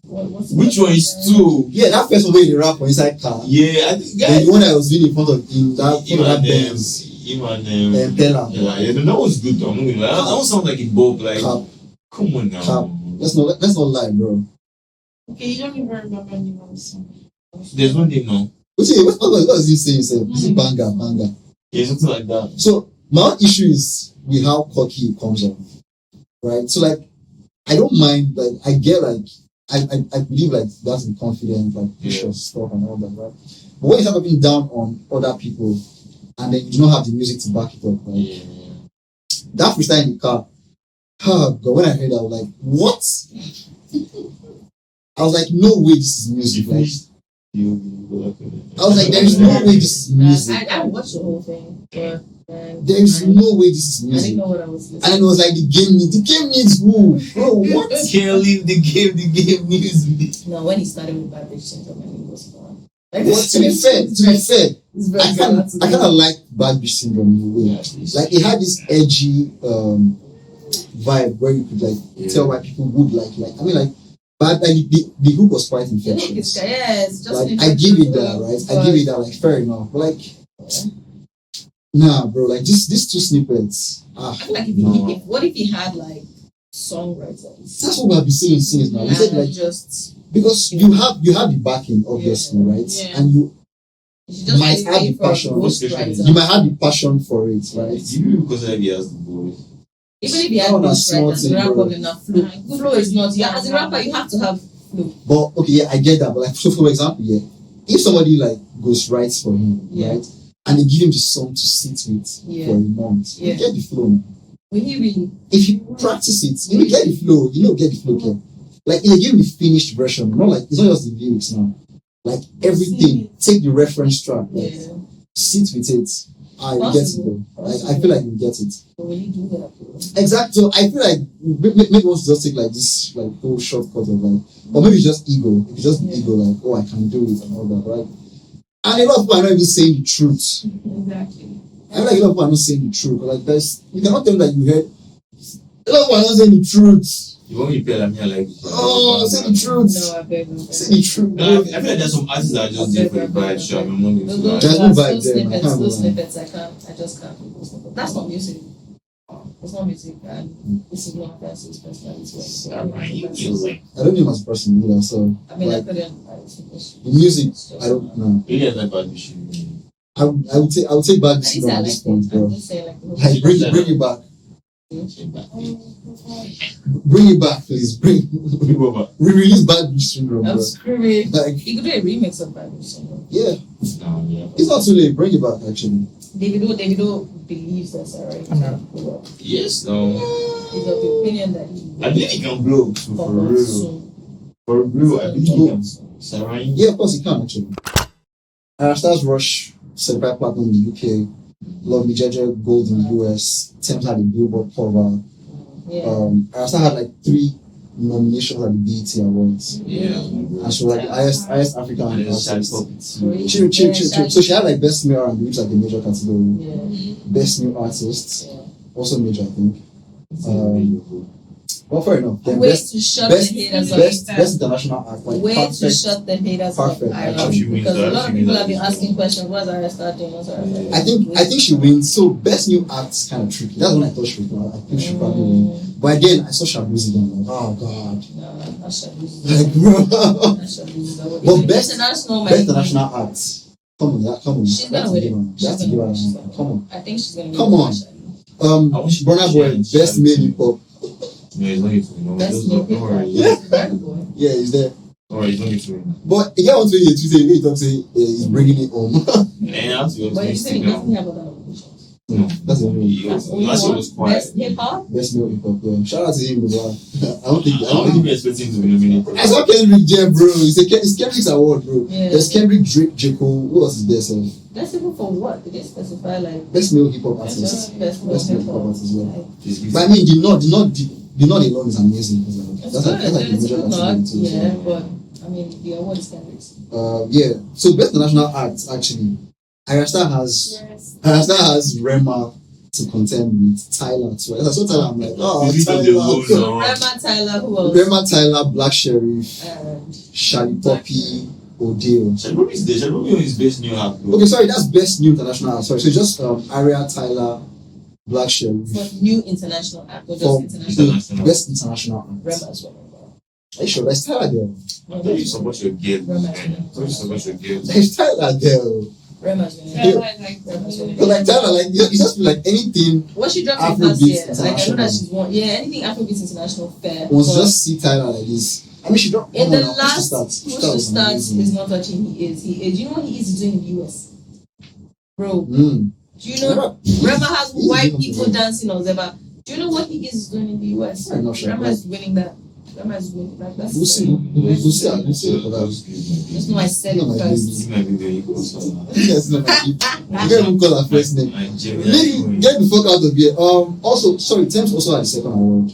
Which one is two? Yeah, that first one where they rap on inside car. Yeah, I think Then the one that was really in front of him, that Benz. Him and Pella. Yeah, that was good though. I'm not gonna lie. That one sounds like a bob. Like, come on now. Cap. Let's not lie, bro. Okay, you don't even remember any of the song. There's one thing now. What is he saying? Is it banger? Yeah, something like that. So my issue is with how cocky it comes off, right? So like, I don't mind. Like, I get like, I believe like that's the confident, like vicious stuff and all that, right? But when you start being down on other people, and then you do not have the music to back it up, right? That freestyle in the car, oh God, when I heard that, I was like, what? I was like, no way this is music. Like, I was like, there is no way this is music. I watched the whole thing, but there is no way this is I music. didn't know what I was listening. And then it was like the game needs who? Bro, what? Can't leave the game needs me. No, when he started with Bad Bitch Syndrome, and he was fun. But to be fair, it's very I kind of like Bad Bitch Syndrome in a way. Like it had this edgy vibe where you could like tell why people would like. I mean, like, but like the hook was quite infectious. Yes, just Like I give it that, right? I give it that, like fair enough. But like, nah, bro. Like these two snippets. I feel like if what if he had like songwriters? That's what we have been saying since now. We said like just because you have the backing, obviously, right? Yeah. And She just might have the for a passion. ghostwriter. You might have the passion for it, right? Even because he has the voice. Even if you have ghostwriters, you have problem enough flow. Flow is not. As a rapper, you have to have flow. But okay, yeah, I get that. But like, so for example, yeah, if somebody like ghostwrites for him, right, and they give him the song to sit with for a month, you get the flow. Will he really? If you practice it, you will get the flow. You know, get the flow. Okay? Like, they give you the finished version. Not like it's not just the lyrics now. Like everything, take the reference track, like, sit with it. I get it though. Like I feel like you get it. But will you do that? Exactly. So I feel like maybe wants to just take like this like whole shortcut of like, or maybe just ego. If it's just ego, like, oh, I can do it and all that, right? And a lot of people are not even saying the truth. Exactly. I feel like a lot of people are not saying the truth. Like you cannot tell me that you heard. A lot of people are not saying the truth. You want me to pay like me, I like. Oh, say the truth. No, I beg you. Say the truth. No, I feel like there's some artists that are just there for the vibe. Sure, I'm not going to lie. There's no vibe there, man. Those snippets, I just can't do those snippets. That's not music. It's not music, and this is not Francis' personality. I don't know him as a person either, so. I mean, like, I couldn't. the music, I don't know. Really has that bad machine. I would take back this at this point, bro. I'm just saying, Like, bring it back. Bring it back, please. Re-release Bad Bitch Syndrome, bro. I'm screaming. Like, You could do a remix of Bad Bitch Syndrome. yeah. No, yeah. It's not too late. Bring it back, actually. Davido believes that SIRAHEEM can blow up. Yes, no. He's of the opinion that he I believe he can blow too, for will real. soon. For real, I believe he can. SIRAHEEM. Yeah, of course he can, actually. Stars Rush, certified platinum in the UK. Love Me Jeje, gold in the US. Thames had a Billboard cover. Yeah. Arasta had like 3 nominations at the BET Awards. Yeah. And she was like the highest African And it's artist. Crazy. Chill. So she had like Best New R&B, which is like a major category. Yeah. Best New Artist, Yeah. also major, I think. Well, fair enough. Then Way best, to shut best, the haters up. best international act, like Way to perfect. shut the haters Perfect. up. Actually, Because a lot of people have been asking questions. What's Arasta doing? What's Arasta doing? I think she wins. So best new act kind of tricky. That's what I thought she would win. I think she probably win. But again, I saw Shabuzi and I'm like, oh god. No, not Shabuzi. Like, bro. Not Shabuzi. But best international, best international act. Come on. She's gonna win it. That's to give her. Come on. I think she's gonna win. Come on. Burna Boy, best male hip hop. No, he's not going to win. Best Don't male worry. Burna Boy. Yeah, he's there. Don't worry, he's not going to win. But he got on Twitter, he talks say he's bringing it home. And that's what But you he's said he doesn't have other nominations. No, that's the only one. That's only Last year one. was quiet. Best hip hop. Best male hip hop. Yeah. Shout out to him, bro. I don't think. I don't think we're expecting to be nominated. I saw Kendrick J, bro. It's Kendrick's award, bro. Yeah. There's Kendrick, Drake, J. Cole. Who else is there, sir? Best hip hop for what? Did they specify like Best male hip hop artist. best Best male hip hip hop hop? artist as well. He's- But I mean, the nod alone is amazing. Like, It's that's good. like a It's a major good nod. category too. Yeah, but I mean the award is Kendrick's. Yeah. So best international act actually, Arasta has Rema to contend with Tyler too. As I saw Tyler, I'm like, oh, He's Tyler. the one, So Rema, Tyler, who else? Rema, Tyler, Black Sheriff, And Shali Poppy, Odeo. Shadow is there. Shadow is his best new act, bro. Okay, sorry, that's best new international. Sorry, so just Aria, Tyler, Black Sheriff. for new international act or just For international? best international act. Rema as well. Are you sure? There's Tyler there. I thought you support your girl. Rema. I thought you support your girl. There's Tyler there. Rema's winning. But like Tyler, like you just feel like anything What she dropped in Afrobeat last year, like I know International. that she's won. Yeah, anything Afrobeat International fair. was but just see Tyler like this. I mean, she dropped in the Push to last Start. push That to was start amazing. is not touching. He is. You know what he is doing in the US, bro. Mm. Do you know Rema has He's white doing people amazing. dancing on Zeba? Do you know what he is doing in the US? I'm not sure. Rema is winning that. Rema is winning that. That's We'll see. We'll see. We'll see for that. Just know I said it No, my first. This might be very close. Yes, no, you can't even call her first name. Nigerian. Lady, get the fuck out of here. Also, sorry, Thames also had the second award.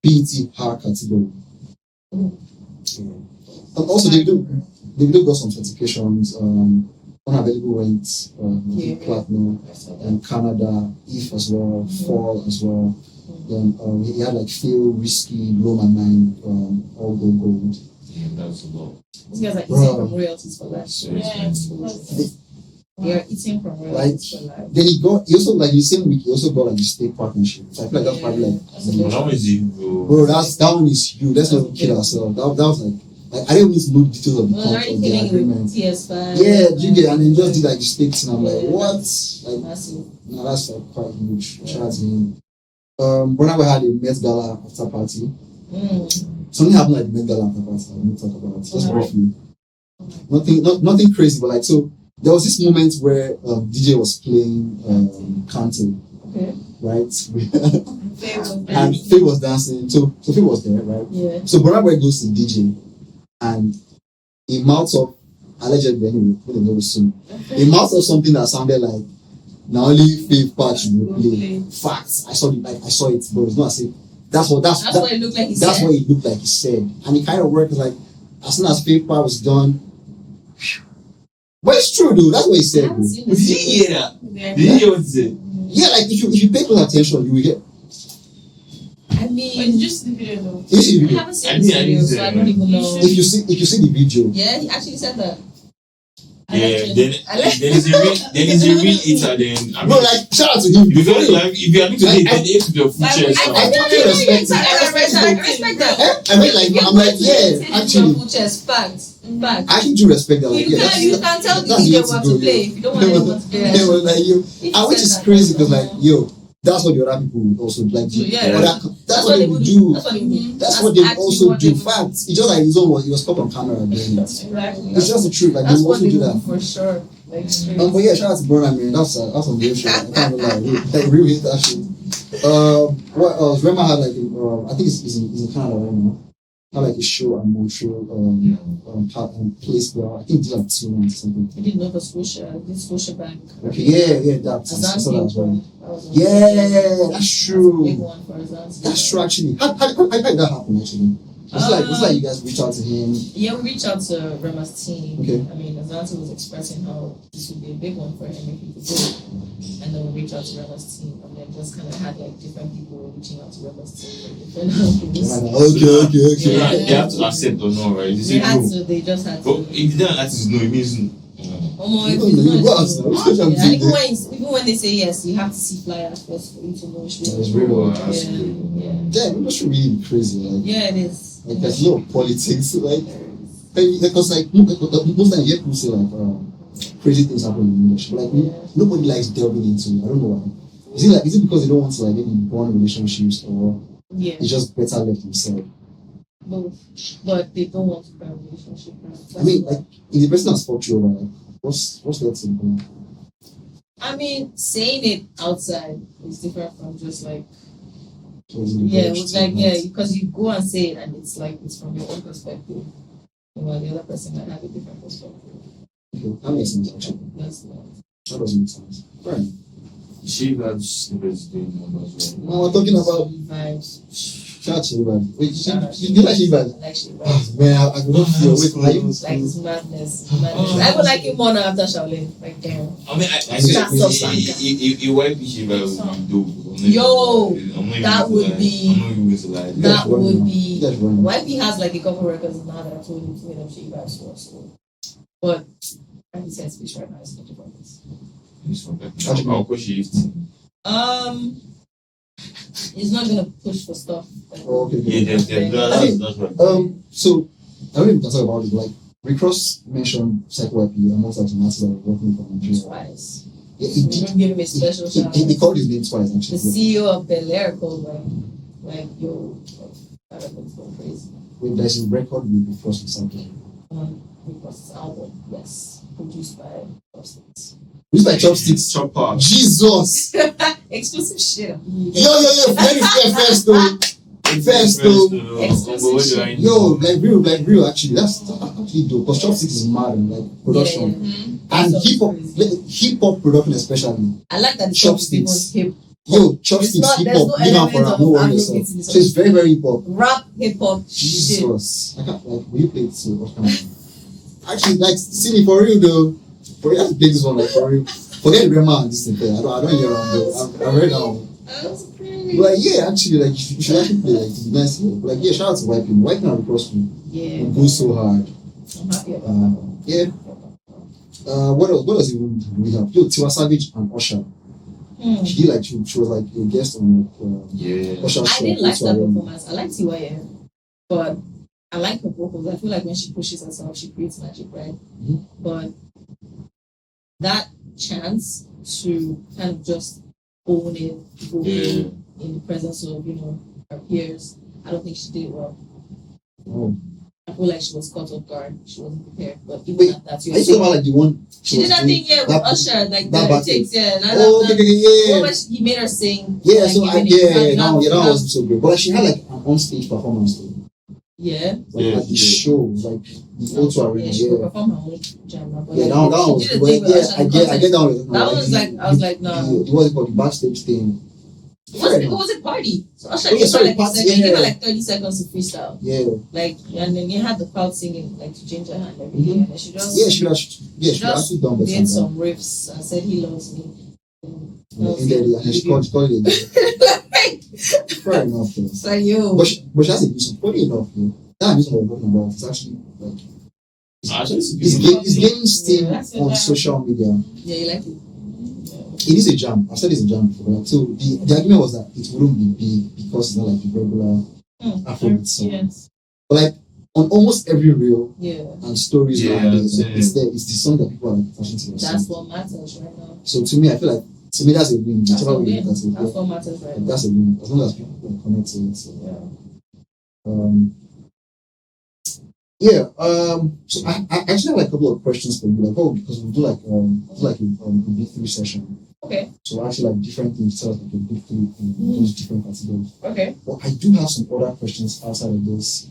BET Her category. And also, Davido got some certifications. Unavailable went platinum, and Canada, If as well, Fall as well. Then he had like Feel, Risky, Blow My Mind, all gold. Yeah, that's a lot. These guys are eating Bro. from royalties for life. They are eating from Like, royalties for life. then he also like the same week he also got like the state partnership. So I feel like that's probably like That's a But good how is it, bro? bro, that one is huge. Let's not kid ourselves. That was like Like I didn't need to know the details of the Well, contract already of the killing agreement. with PS5. Yeah, you get, and then just did like the stakes, and I'm like, Yeah. what? Like, Massive. no, that's like quite huge. Shout out to him. Burna had a Met Gala after party. Something happened at the Met Gala after party. I want to talk about it. Just briefly. Nothing crazy, but like, so there was this moment where DJ was playing Kante, Okay. right? Faye And Faye was dancing. So Faye was there, right? Yeah. So Burna Boy goes to DJ, and he mouths up, allegedly anyway, we don't know soon. He mouths up something that sounded like now only Faye part you will play. Facts. I saw it, I saw it, but it's not as if that's what it looked like he that's said. what it looked like he said. And it kind of worked like as soon as Faye part was done. But it's true though, that's what he said. Though. Did you hear that? Yeah. Did you hear what he said? Yeah, like if you pay close attention, you will get. I But mean, just the video though. You see the I video. haven't seen the video, so I don't even know. If you see the video, Yeah, he actually said that. Yeah, then is a real eater then. I mean, no, like shout out to him. because like if you are going to date, then ate with your food chest. I respect that. I mean, like I'm like, yeah, actually, Facts. I actually do respect that. Like, You yeah, can tell the that's DJ the way what go, to play. yeah. If you don't want anyone to play, They were like, yo, and which is crazy because like, yo, that's what the other people would also like do. Yeah. That's what they would do. That's what they do. That's what they actually also what do. they do. Facts. It's just like his own was. He was caught on camera doing it. Exactly. It's just the truth. Like That's they will what also they do do that. for sure. Like straight. But yeah, shout out to Burna, man. That's some real shit. I can't lie. Like real hit that shit. What else? Rema had like I think it's in Canada right now. Had like a show at Montreal place where I think it's like 2 months or something. I didn't know the Scotia Bank. Okay, yeah, that's Azanti as well. that was a- Yeah, that's true. Big one for Azanti. That's true actually. How did that happen actually? It's like you guys reached out to him. Yeah, we reached out to Rema's team. Okay. I mean, Azanti was expressing how this would be a big one for him if he could do it. And then we reached out to Rema's team, and then just kind of had like different people reaching out to Rema's team for different angles. Okay. Yeah, they have to accept or not, right? They say no. They just had to. But if they don't accept no, it means no. Even when they say yes, you have to see flyers first for you to know which It's way. real. Yeah. Damn, that's really crazy. Like, Yeah, it is. like there's no politics. Like, because like most times you hear people say like crazy things happen in English. But like nobody likes delving into it. I don't know why. Is it because they don't want to like maybe bond relationships or it's just better left themselves? Both. But they don't want to be in a relationship. I mean, like if the person has fucked you over, like what's that simple? I mean, saying it outside is different from just like because you go and say it and it's like it's from your own perspective. While the other person might have a different perspective. Okay, that makes sense actually. That does make sense. Right. She got snippets doing numbers. No, we're talking about vibes. shout out to everybody. Wait, you like Shivas? I like Shivas. Oh, man, I could not feel. Wait, are you? Like it's madness. I would like it more now after Shaolin. Like damn. I mean, I That's so if YP Shiva would be dope. Yo, that would be. I'm not even going to lie. That would be. That's running. YP has like a couple records now that I told him to make them Shivas for. So, but I can say speech right now is not about this. I'll push it. He's not gonna push for stuff. Oh, okay. Yeah, that's right. So I don't even talk about it. Like Rick Ross mentioned Psycho YP amongst like the artists that were working for Nigeria. Twice. Yeah, he We did. don't give him a special shout. He called his name twice The actually. CEO of Bel Air called like yo, that record's going crazy. Wait, there's a record with Rick Ross with Psycho. Rick Ross's album, yes, produced by Chopstix. Who's like Chopsticks? Chopper. Jesus! Exclusive shit. Yo, very first though. First though. Yo, like real actually. That's actually dope. Because Chopsticks is mad and like production. Yeah. And So hip hop production especially. I like that the Chopsticks. Chopsticks hip. Yo, Chopsticks It's not- hip there's hop. no Give up for element her. of No worry Afrobeat yourself. in this So it's very hip hop. Rap hip hop shit. Jesus. I can't like will you play it so what kind of actually like silly for real though. For real, I have to play this one like for real. Forget Rema and this thing there. I don't hear around though. I'm ready now. But like yeah, actually like you should actually play like it's nice. But like yeah, shout out to YP. YP and Cross me. Yeah. It goes so hard. I'm happy about that. Yeah. What else? What else even do we have? Yo, Tiwa Savage and Usher. She was like a guest on yeah. Usher's I show. didn't like Also, that performance. I like TYM, but I like her vocals. I feel like when she pushes herself, she creates magic, right? Mhm. But that chance to kind of just own it, vocally, in the presence of, her peers, I don't think she did well. Oh. I feel like she was caught off guard. She wasn't prepared. But even Wait, at that, are you talking about like the one she did that thing, with Usher, like that the battle? takes, Yeah. He made her sing. Yeah, like, so that wasn't so good. But like she had like an on-stage performance though. Yeah. Like at the show, like the O2 Arena. Yeah, she would perform her own genre. But Yeah, like, that was she did a thing with Usher I in get concert. that one. That was like, I was like, no. What's it called? The backstage thing. It was a party. So Usher Oh, yeah, gave her sorry, like party, he gave her yeah. like 30 seconds to freestyle. Yeah. Like, and then you had the crowd singing, like, to ginger her and everything. And then she just, Yeah, she could have actually done better. did some riffs and said he loves me. And then she called it. Fair enough, though. It's like, yo. But she has a vision. Funny enough, though. That music we're talking about is actually like it's gaining steam on social media. Yeah, you like it? It is a jam. I've said it's a jam before. Like, so the argument was that it wouldn't be big because it's not like the regular Afrobeat song. Yes. But like on almost every reel Yeah. and stories nowadays, like, it's there. It's the song that people are like attaching to. That's what matters right now. So to me, I feel like that's a win. That's Whichever a way you win. look at it, That's what matters right now. that's a win. As long as people can connect to it. So. So I actually have like a couple of questions for you, like because we do like a big three session. Okay. So actually like different things, tell us like a big three in those different categories. Okay. But I do have some other questions outside of this.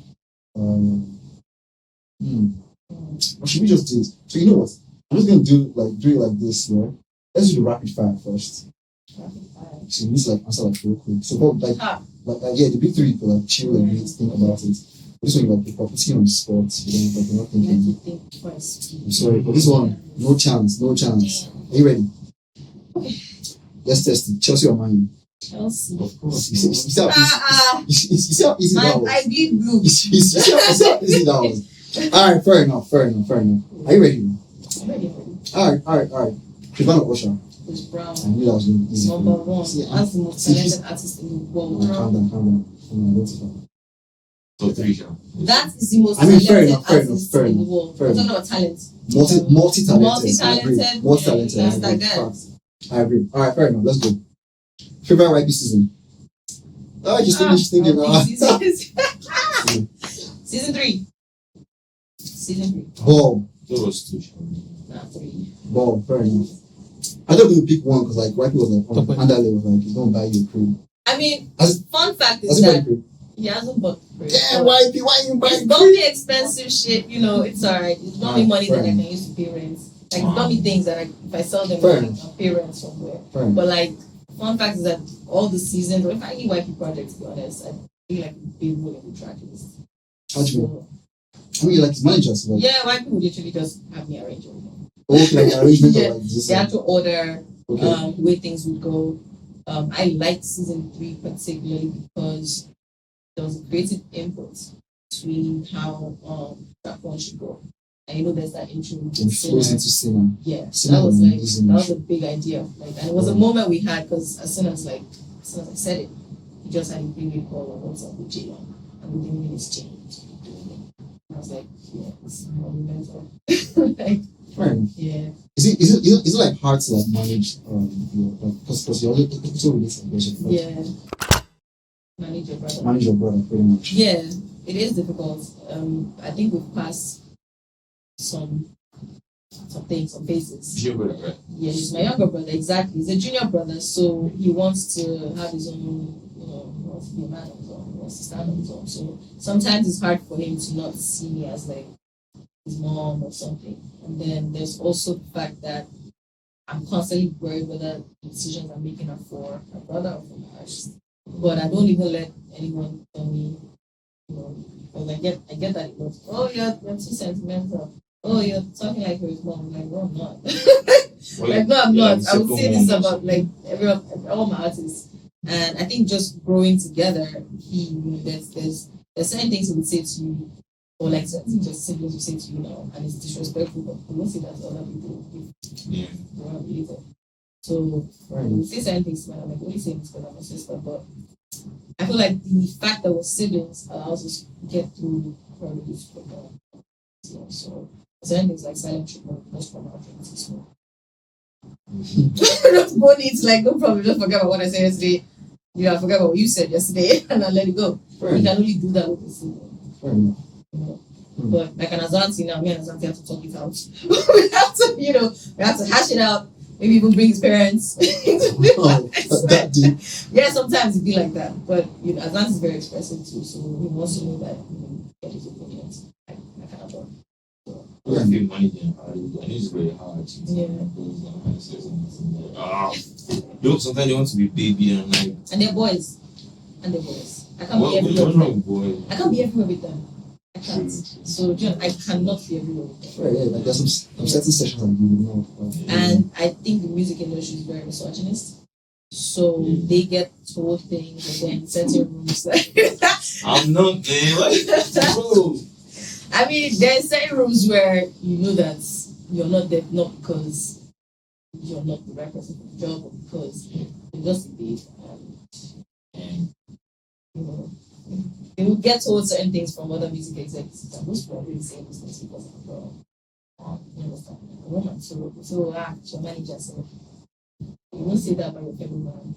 What should we just do? So you know what? I'm just gonna do it like this, yeah. Let's do the rapid fire first. Rapid fire. So you need to like answer like real quick. So the big three, you could like chill and think about it. This one, like, if I put you on the spot, you're not thinking. You have to think twice. I'm sorry, but this one, no chance. Are you ready? Okay. Let's test it. Chelsea or Man U? Chelsea. Of course. You see how easy that was? I bleed blue. You see how easy that was? Alright, fair enough. Are you ready? I'm ready. Alright. Chris or Usher? Chris Brown. I knew that was going to be easy. Number one. That's the most talented artist in the world. Calm down. Top three, That is the most fair talented enough. artist in the world. We're talking about talent. Multi-talented. That's that guy. I agree. Alright, fair enough. Let's go. Favorite YP season? Oh, she's thinking now. Season 3. Ball. That was two. Not 3. Ball, fair enough. I don't think pick one because like YP was like on that level, like he's gonna buy you a crib. I mean, Has fun fact is that he hasn't bought the crib. Yeah, YP, why you buy It's a gonna crib? be expensive shit, it's alright. It's gonna be money that I can use to pay rent. Like, it's gonna be things that if I sell them, I can pay rent somewhere. But like, fun fact is that all the seasons, or if I need YP projects, to be honest, I feel like a big role in the track list. How do you mean? I mean, like his managers. Like, yeah, YP would literally just have me arrange everything. Okay, like arrangement Yeah, of like this. they had to order Okay. the way things would go. I liked season 3 particularly because there was a creative input between how that one should go. And there's that intro with And flows into cinema. Yeah, Cinema that was a big idea. Like, and it was a moment we had because as soon as I said it, he just had a big call on WhatsApp with J1 and within minutes changed. I was like, yeah, this is monumental. Like, Right. yeah. Is it like hard to like manage because you're also related to Yeah. Manage your brother. Manage your brother pretty much. Yeah, it is difficult. I think we've passed some things, some phases. Your brother, right? Yeah, he's my younger brother, exactly. He's a junior brother, so he wants to have his own, he wants to be a man on his own, he wants to stand on his own. So sometimes it's hard for him to not see me as like his mom or something. And then there's also the fact that I'm constantly worried whether the decisions I'm making are for my brother or for my artist. But I don't even let anyone tell me, because I get that it was, oh, you're too sentimental. Oh, you're talking like you're his mom. I'm like, no, I'm not. No, I'm not. I would say this about like all my artists. And I think just growing together, there's certain things he would say to you, or like certain just siblings will say to you now, and it's disrespectful, but we won't say that to other people if they're not related. So we say certain things to my, I'm like, only saying this because I'm a sister, but I feel like the fact that we're siblings allows us to get through probably use football. So certain things like silent treatment, most from our friends is small. Not money, it's like no problem, just forget about what I said yesterday. I forget about what you said yesterday and I'll let it go. You can only do that with the food. Fair enough. But like an Azanti now, me and Azanti have to talk it out. we have to hash it out. Maybe even bring his parents. That deep. Yeah, sometimes it be like that. But Azanti is very expressive too, so he wants to know that get his opinions. I kind of don't. I feel money getting hard. And it's very hard. Sometimes they want to be baby and like. And they're boys. I can't be everywhere with them. I can't be everywhere with them. I can't. So, John, I cannot be everywhere with them. Right, yeah, like there's some certain sessions I do know. And I think the music industry is very misogynist. So they get told things and then certain rooms. I'm not, man. I mean, there's certain rooms where you know that you're not there, not because you're not the right person for the job, but because you're just a babe. And they will get told certain things from other music executives. And most people are really saying these things because of the girl. You understand? A woman. So your manager, so you won't say that about your fellow man.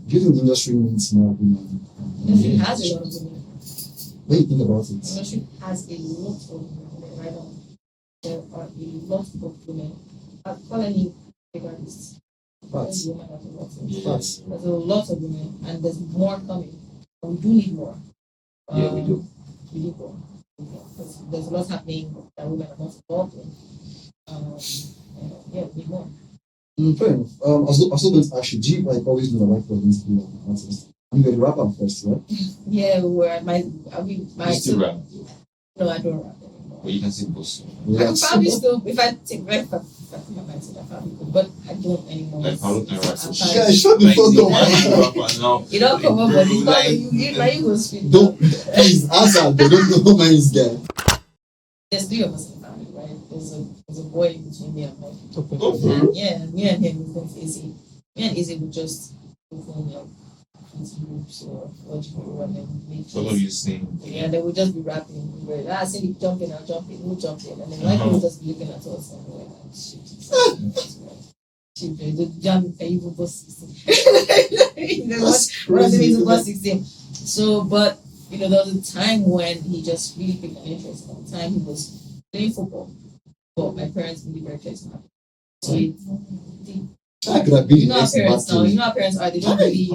Do you think the industry needs more women? It has a lot of women. What do you think about it? The industry has a lot of women right now. There are a lot of women. I'll call any big artists. Facts. There's a lot of women, and there's more coming. But we do need more. Yeah, we do. We need more. Because there's a lot happening that women are not involved in. We need more. Fair enough. I was also going to ask you, do you always know the right person to be an artist? I'm going to rap up first, right? Yeah, my You still rap? No, I don't rap anymore. But you can sing both. I can probably still, if I take my mind to that, probably could, but I don't anymore. Like, how can I rap? Yeah, shut the fuck up. You don't come up, but you go speak. Don't, please, answer. They don't know who mine is there. There's three of us in the family, right? There's a boy between me and my Yeah, me and him is easy. Me and Izzy would just go for like groups or watch people and then make Some of you sing. Yeah, they would just be rapping. Cindy, jump in, I'll jump in, we'll jump in. And then like people just be looking at us and we're like, shit. The jam can even bust 16. That's Crazy. crazy. 16. So, but there was a time when he just really picked an interest. At the time he was playing football. But my parents really very close to him. So I could have been our parents now. How parents are. They don't really.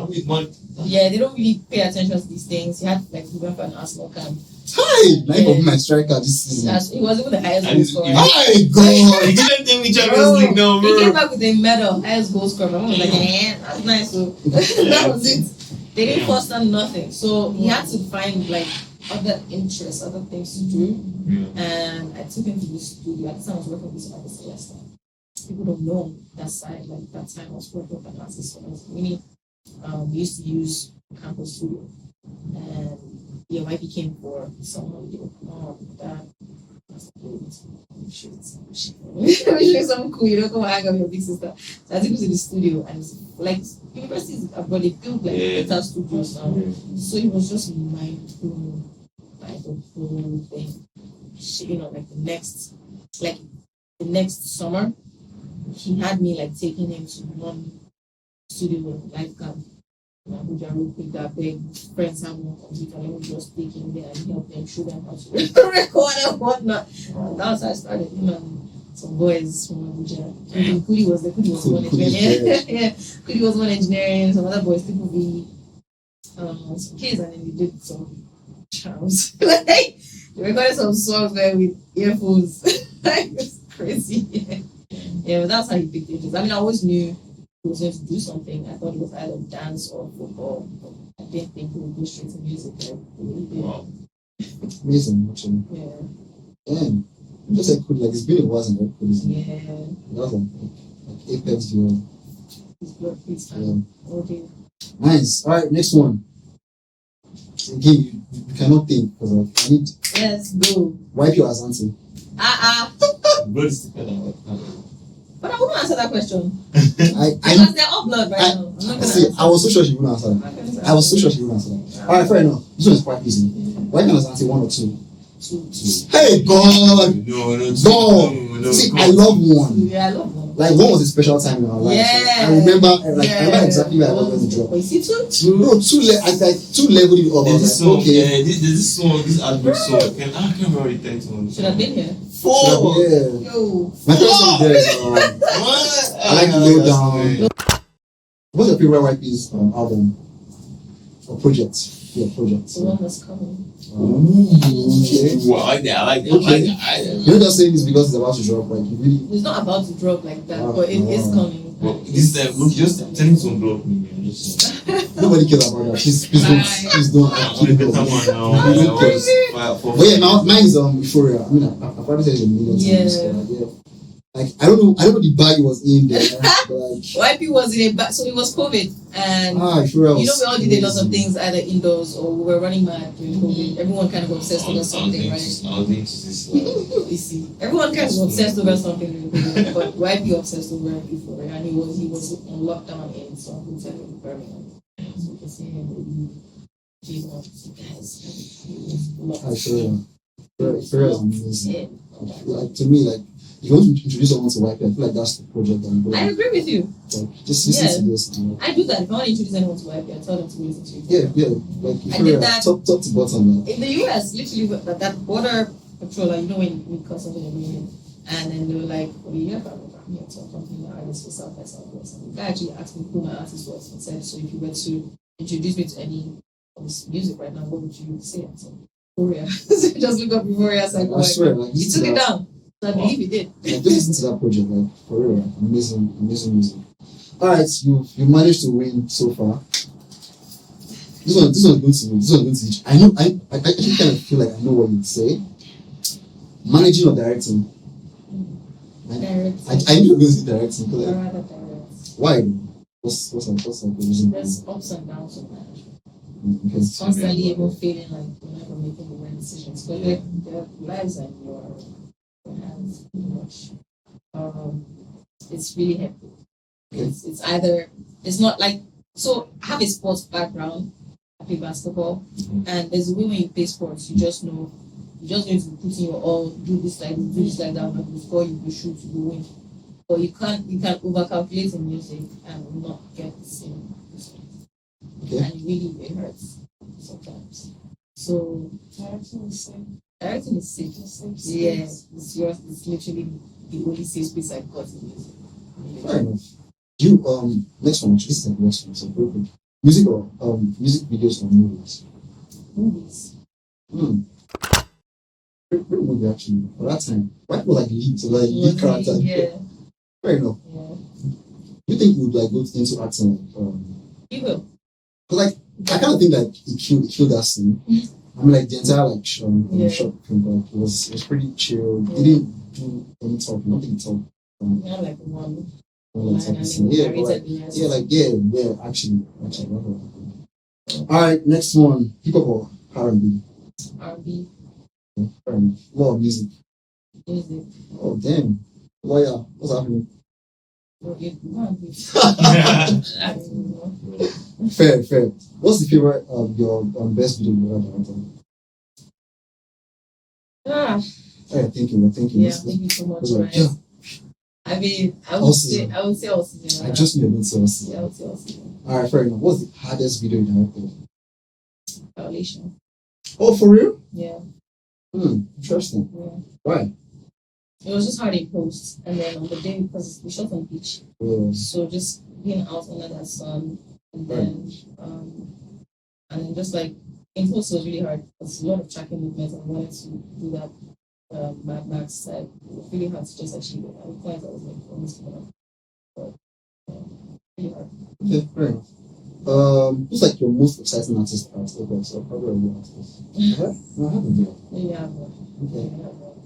They don't really pay attention to these things. He had we went for an Arsenal camp. Hi, name of my striker this season. He was even the highest goal scorer. My God! He didn't think we Champions League now, bro. He came back with a medal, highest goal scorer. I was like, that's nice. So that was it. They didn't foster nothing. So he had to find other interests, other things to do. And I took him to the studio. At the time I was working with somebody Celeste. People don't know that side. Like that time I was working with an artist. So we used to use campus studio. And YP came for someone. That shoot something cool. Come hang out with your big sister. So I took him to the studio and it's like universities abroad, they build better studios now. So it was just mind blowing by the whole thing. The next summer, he had me taking him to one studio live camp. Abuja real quick that big friends have one computer, let me just take him there and help them, show them how to record and whatnot. And that's how I started. Some boys from Abuja. Kudi was one engineering. Yeah, Kudi was one engineering. Some other boys, people be some kids, and then they did some charms. They recorded some songs there with earphones. It's crazy. Yeah, but that's how he picked it. I mean, I always knew he was going to do something. I thought it was either dance or football. But I didn't think he would go straight to music. Wow. Amazing, actually. Yeah. Damn. Just like cool, it's been a while since I put this. Yeah. That was like Apex Duo. His blood freeze time. Yeah. Okay. Nice. Alright, next one. Again, you cannot think because I need Yes, go. YP or Azanti. But I wouldn't answer that question. Because they're all blood right now. I was so sure she wouldn't answer that. I was so sure she wouldn't answer that. Alright, fair enough. This one is quite easy. Why can't Azanti 1 or 2? 2. Hey God! No. See, I love 1. Yeah, I love 1. Like 1 was a special time in our life. Yeah. I remember, I remember exactly where I was going to drop. But you see 2? No, 2 leveled it up. I There's was this song, like, okay. there's this song, this album song. I can't remember the title. Should have been here. 4. Yeah. Yo. My favorite song there is What? I like to go down. What's your favorite YP's album or project? Yeah, project. The one that's coming. Okay. Ooh, I like that. Okay. You're not just saying this because it's about to drop, like you really. It's not about to drop like that, but it is coming. Well, this time, look, just tell him to unblock me, man. Nobody cares about that. Please don't. I'm on a better one now. But yeah, mine is Euphoria. I mean, I've probably said it a million times. Yeah. Like I don't know the bag it was in there. But like, YP was in a bag, so it was COVID, and Euphoria was, we all did a lot of things either indoors or we were running mad during COVID. Everyone kind of obsessed over something, right? You see, everyone kind of obsessed over something during COVID, but YP obsessed over Euphoria, and he was on lockdown in some hotel in Birmingham. So we can see him guys. Euphoria is amazing. Like to me, like. If you want to introduce someone to YP, I feel like that's the project I'm going. I agree with you. Like, just listen to this. I do that. If I want to introduce anyone to YP, I tell them to listen to it. Yeah. Like, I did that top to bottom. in the US, literally, that border patroller, you know, when you cut something in the beginning, and then they were like, "Oh, you have a company artist for South by Southwest." And the guy actually asked me who my artist was and said, "So if you were to introduce me to any of this music right now, what would you say?" I said, "Euphoria." So just look up Euphoria. I swear, like, he took it down. I believe he did. Like, just listen to that project, like for real, amazing music. All right, you managed to win so far. This one's going to each. I know. I actually kind of feel like I know what you'd say. Managing or directing? Directing. I knew you were going to say directing. I'd rather direct. Why? What's the reason? There's ups and downs of management. Okay. Constantly even feeling like you're never making the right decisions. But their lives are in your hands pretty much. It's really heavy. It's either it's not like so I have a sports background. I play basketball, and there's a way when you play sports, you just know you just need to put in your all, do this like that, and before you shoot, you win. But you can overcalculate in music and not get the same result. And it hurts sometimes. So directing is safe. Yeah, it's literally the only safe space I've got in music. Fair enough. You next one, this is the next one, so very good. Music or music videos or movies? Movies. Great movie actually. For that time, why people like lead character? Yeah. Fair enough. Yeah. You think you would like go into acting? You will. Because like I kind of think that it killed that scene. I mean, like the entire short film, but it was pretty chill. Yeah. They didn't do any talk, nothing talk. Yeah, like one. Actually. All right, next one. Hip hop or R&B? R&B. Fair enough. What music? Music. Oh damn. Lawyer, what's happening? Fair. What's the favorite your best video you ever done? We're thinking. Yeah, thank you so much, right? I mean, I would say all season. I just knew a bit so. Yeah, I would say all season. Alright, fair enough. What's the hardest video you directed? Violation. Oh, for real? Yeah. Interesting. Yeah. Why? It was just hard in post, and then on the day because we shot on beach, so just being out under that sun, and then just like in post was really hard. It's a lot of tracking movements. I wanted to do that Mad Max side. It was really hard to just achieve it. At the point I was like almost giving up, but really hard. Okay, fair enough. Who's like your most exciting artist at Skales? So probably a new artist. No, I haven't been. Maybe I have one. Okay.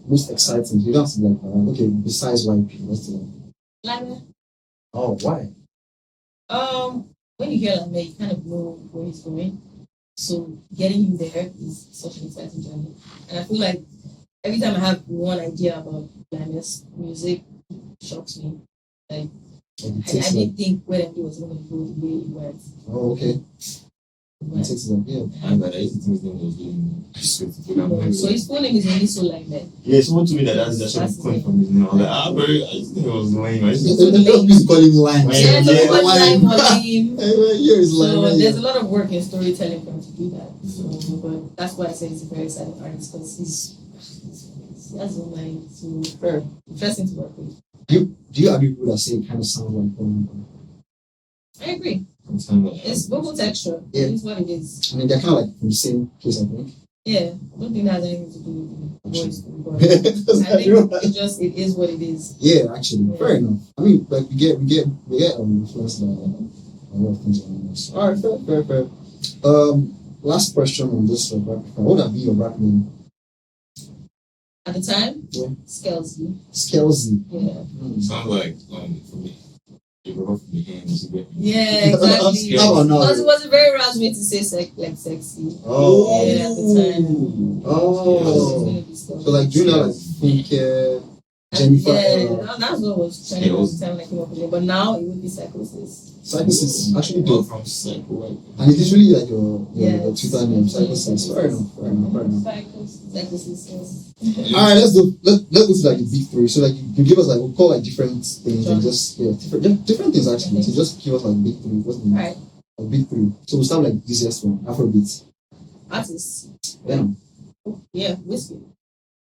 Most exciting. You don't have to like okay, besides YP, what's the Lame. Oh, why? When you hear Lame, you kind of know where he's going. So getting him there is such an exciting journey. And I feel like every time I have one idea about Lame's music, it shocks me. Like I didn't think where he was going to go the way it went. Oh, okay. When takes it up. Yeah. And I used to think his name was doing. So his full name is Oniso like that. Yeah, someone told me that that's a coin from his name. I was like, I used to think it was lying. I used to People call him Lime. Yeah, so call Lime or Lime. Here is So Lime. there's a lot of work in storytelling for him to do that. So, but that's why I say he's a very exciting artist because he has no mind to her. Interesting to work with. Do you agree with that say it kind of sounds like Burna? I agree. It's vocal texture. Yeah. It's what it is. I mean, they're kind of like from the same place, I think. Yeah, I don't think that has anything to do with the voice. But I think it is what it is. Yeah, actually, fair enough. I mean, like we get influenced by a lot of things around us. All right, fair. Last question on this rap. What would that be your rap name? At the time, Yeah. Skales. Scalesy. Yeah. Sounds like for me. You go from the hands. Yeah, exactly. How about now? Because it was a very roused way to say sexy. Oh. Yeah, at the time. Oh. So like, do you know like Funke, Jennifer? Yeah, that's what was trying to sound like him up with it. But now it would be Psychosis. Psychosis actually dope. From Psycho YP. And it's usually like your Twitter name, Yeah. Psychosis. Fair enough. Psychosis, yes. Alright, let's go to like the big three. So like you give us like we'll call like different things and just different things actually. So just give us like big three. What's the name? Alright. Like big three. So we'll start with, like easiest one, Afrobeat. Artists. Yeah. Whiskey.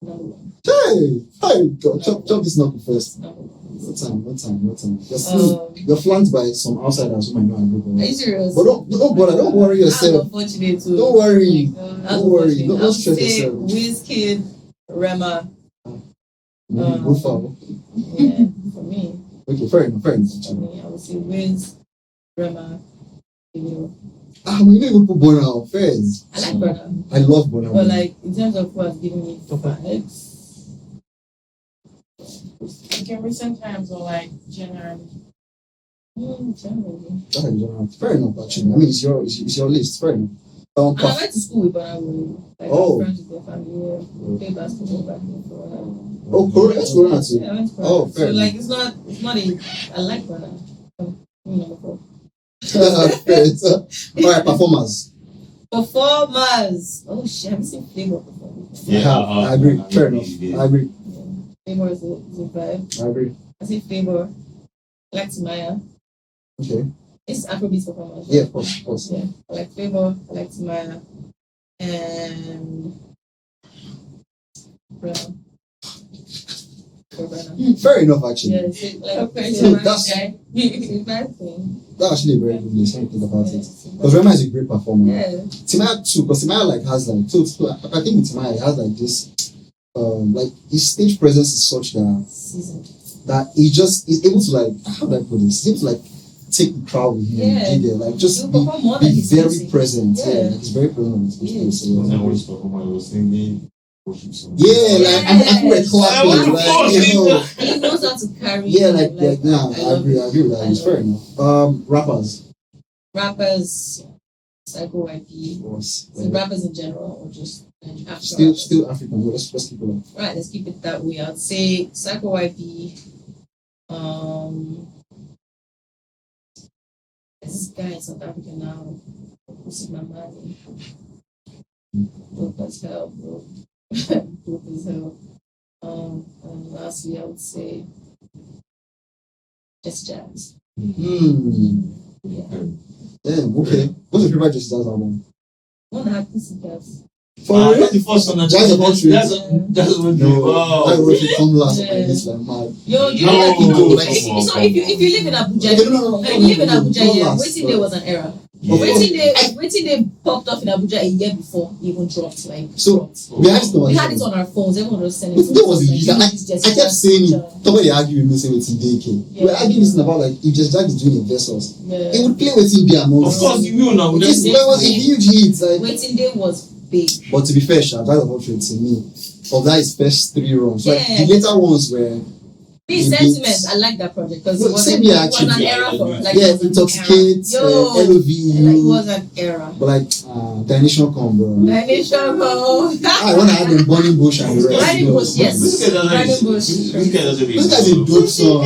Number one. Hey, God, chop this knuckle first. Number one. What time? You're flanked by some outsiders who might not agree. Are you serious? But don't bother, don't worry That's yourself. unfortunate too. Don't worry. That's Don't worry. unfortunate. Don't stress say yourself. Whiskey, Rema. Go far. Yeah, for me. Okay, fair enough. For me, I would say Wiz, Rema, Davido. We don't even put Burna out first. I like Burna. I love Burna. But like in terms of who has given me vibes. Like in recent times or like generally? Generally. Fair enough, actually. I mean, it's your list. Fair enough. And I went to school with Burna. Like, Oh. friends with their family. Yeah. Play basketball back then for a while. Oh, Corona too. Yeah, I went to Burna. Oh, fair So enough. like it's not I like Burna. Number four. Alright, performers. Performers. Oh shit, have you seen Flavor perform? I agree. Fair enough. I agree. Flavor is a vibe. I agree. I say Flavor. I like Timaya. Okay. It's Afrobeat performers. Right? Yeah, of course. Yeah. I like Flavor. I like Timaya. And Burna. Fair enough, actually. Yeah, it's like Okay, so it's that's- a bad thing. That's actually a very good list when you think about it. Because Rema is a great performer. Yeah. Timaya too, because Timaya like has like so I think with Timaya it has like this like his stage presence is such Seasoned. that he just is able to like how do I put this? He's able to like take the crowd with him Yeah. and be there, like just He'll be perform more than his very music. present. Yeah. Yeah, like he's very present on stage. Yeah. So, I always perform. I was singing. yeah, like I think we're clapping, like you know. He knows how to carry. Yeah, like yeah, I I love agree with that. It's fair enough. Rappers. Psycho YP. Of course. So rappers in general, or just Still African. Well, let's keep it up. Right, let's keep it that way. I'd say Psycho YP. There's this guy in South Africa now. Who's my money? Dope as hell, bro. Dope as hell. And lastly, I would say Just Jazz. Yeah. Damn, okay. What's your favorite Just Jazz album? One that had Pussycats. For real? That's the first one. That's about you. That's what No, I wish it come last. Yeah. It's like mad. Yo, you No, know that no, people, no, if come on, so come if you live in Abuja, Okay, no, if you live in Abuja, no, yeah, last, waiting day was an era. Yeah. Waiting day popped off in Abuja a year before it even dropped. Like So, dropped. we had We had it to on our phones. Everyone was sending. But there was a like, user. I kept saying it. Somebody argued with me saying it's in DK. Yeah. We're arguing this about like if Just Jazz is doing a versus. Yeah. It would play with India Of amongst. course, you will now. This guy was a huge hit. Like, Waiting day was big. but to be fair, Shah, that's about to me. Of that his first 3 runs. Like Yeah. the later ones were These It sentiments, beats- I like that project because Well, it was same an here, era actually. for like yeah, it was an Intoxicate, era. Yo, like, it LOVU, was an era. but like Dimension Come, bro. Dimension Come. I want to add them Burning Bush and the rest. Burning you know. Bush, yes. This guy doesn't. Burning Bush. This guy doesn't. This guy's a dope song,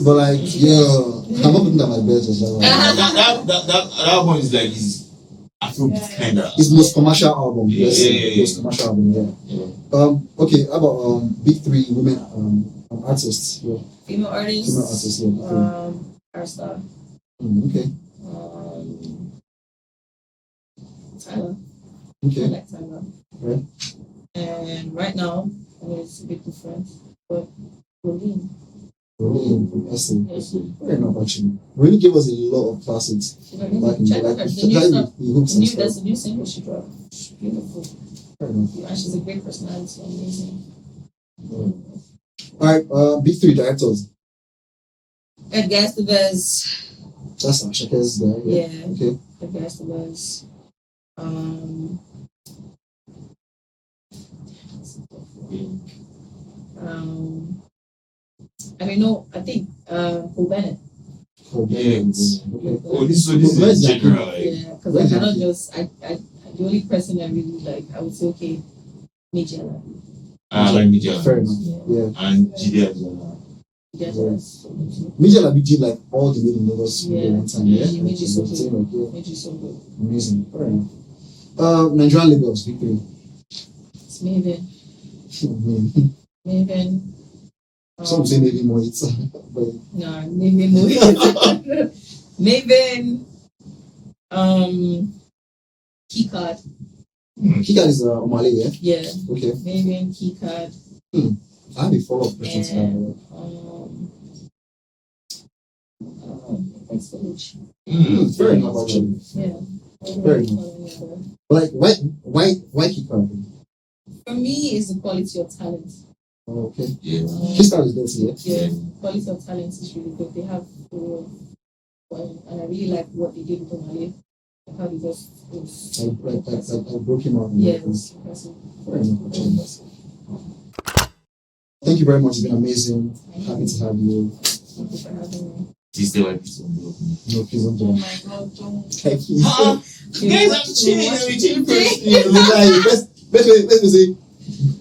but like, yo, I'm not putting that my best as well. That one is like is Afrobeat kind of. His most commercial album. Yes, Yeah. most commercial album. Yeah. Okay. How about big three women artists? Yeah. Female artists. Female artists. Yeah. Arstar. Okay. Tyler. Okay. I like Tyler. Right. And right now, I mean, it's a bit different, but Rolene. From SA. Yes. Fair enough, actually. Really gave us a lot of classics. Check out the new stuff. That's the new single she dropped. Beautiful. Fair enough. And she's a great personality. Amazing. Alright, big three directors. Edgar Estevez. That's Ashake's guy. Yeah. Okay. Edgar Estevez. I mean, no, I think Paul Bennett. Okay. Oh, this is general. Like, Yeah, because I cannot just. The only person I really like, I would say, okay, Nigerian. I like Media. Fair enough. Yeah. And Jide. Media like we did like all the middle levels Yeah. one time. Yeah. She made you so good. Yeah. Made you so good. Amazing. Fair enough. Nigerian labels, big three. It's Maven. Man. Maven. Some say maybe more. It's but No, Maven. Maven. Keycard. Kika is Omale, yeah. Yeah. Okay. Maven, Keycard. I have a follow-up question to that. And thanks Village. Fair enough, actually. Yeah. Very Like why Kika? For me, it's the quality of talent. Oh, okay. Yeah. Kika is this, yeah. Yeah, quality of talent is really good. They have and I really like what they did with Omale. Like how they just I broke him out. yeah, it was impressive. Fair enough, actually. Thank you very much. It's been amazing. Happy to have you. Thank you for having me. She's still like this. No, please don't do Oh it. my God, don't. Thank you. Guys, I'm chilling. I'm chilling. Let's say,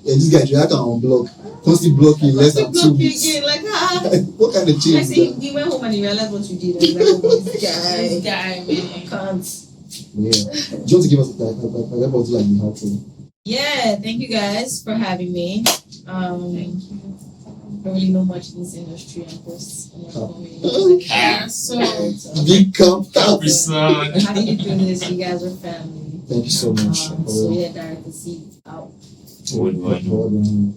this guy Jack on block. Constantly blocking less than 2 weeks. Again, like What kind of I change? say he went home and he realized what you did. And he's like, oh, this This guy, guy, man. I can't. Yeah. Do you want to give us like how to? Yeah, thank you guys for having me. I don't really know much in this industry. I'm just Yeah, so Big cup. Capri Sun. happy to do this. You guys are family. Thank you so much. So yeah, direct the seat out. What do I know?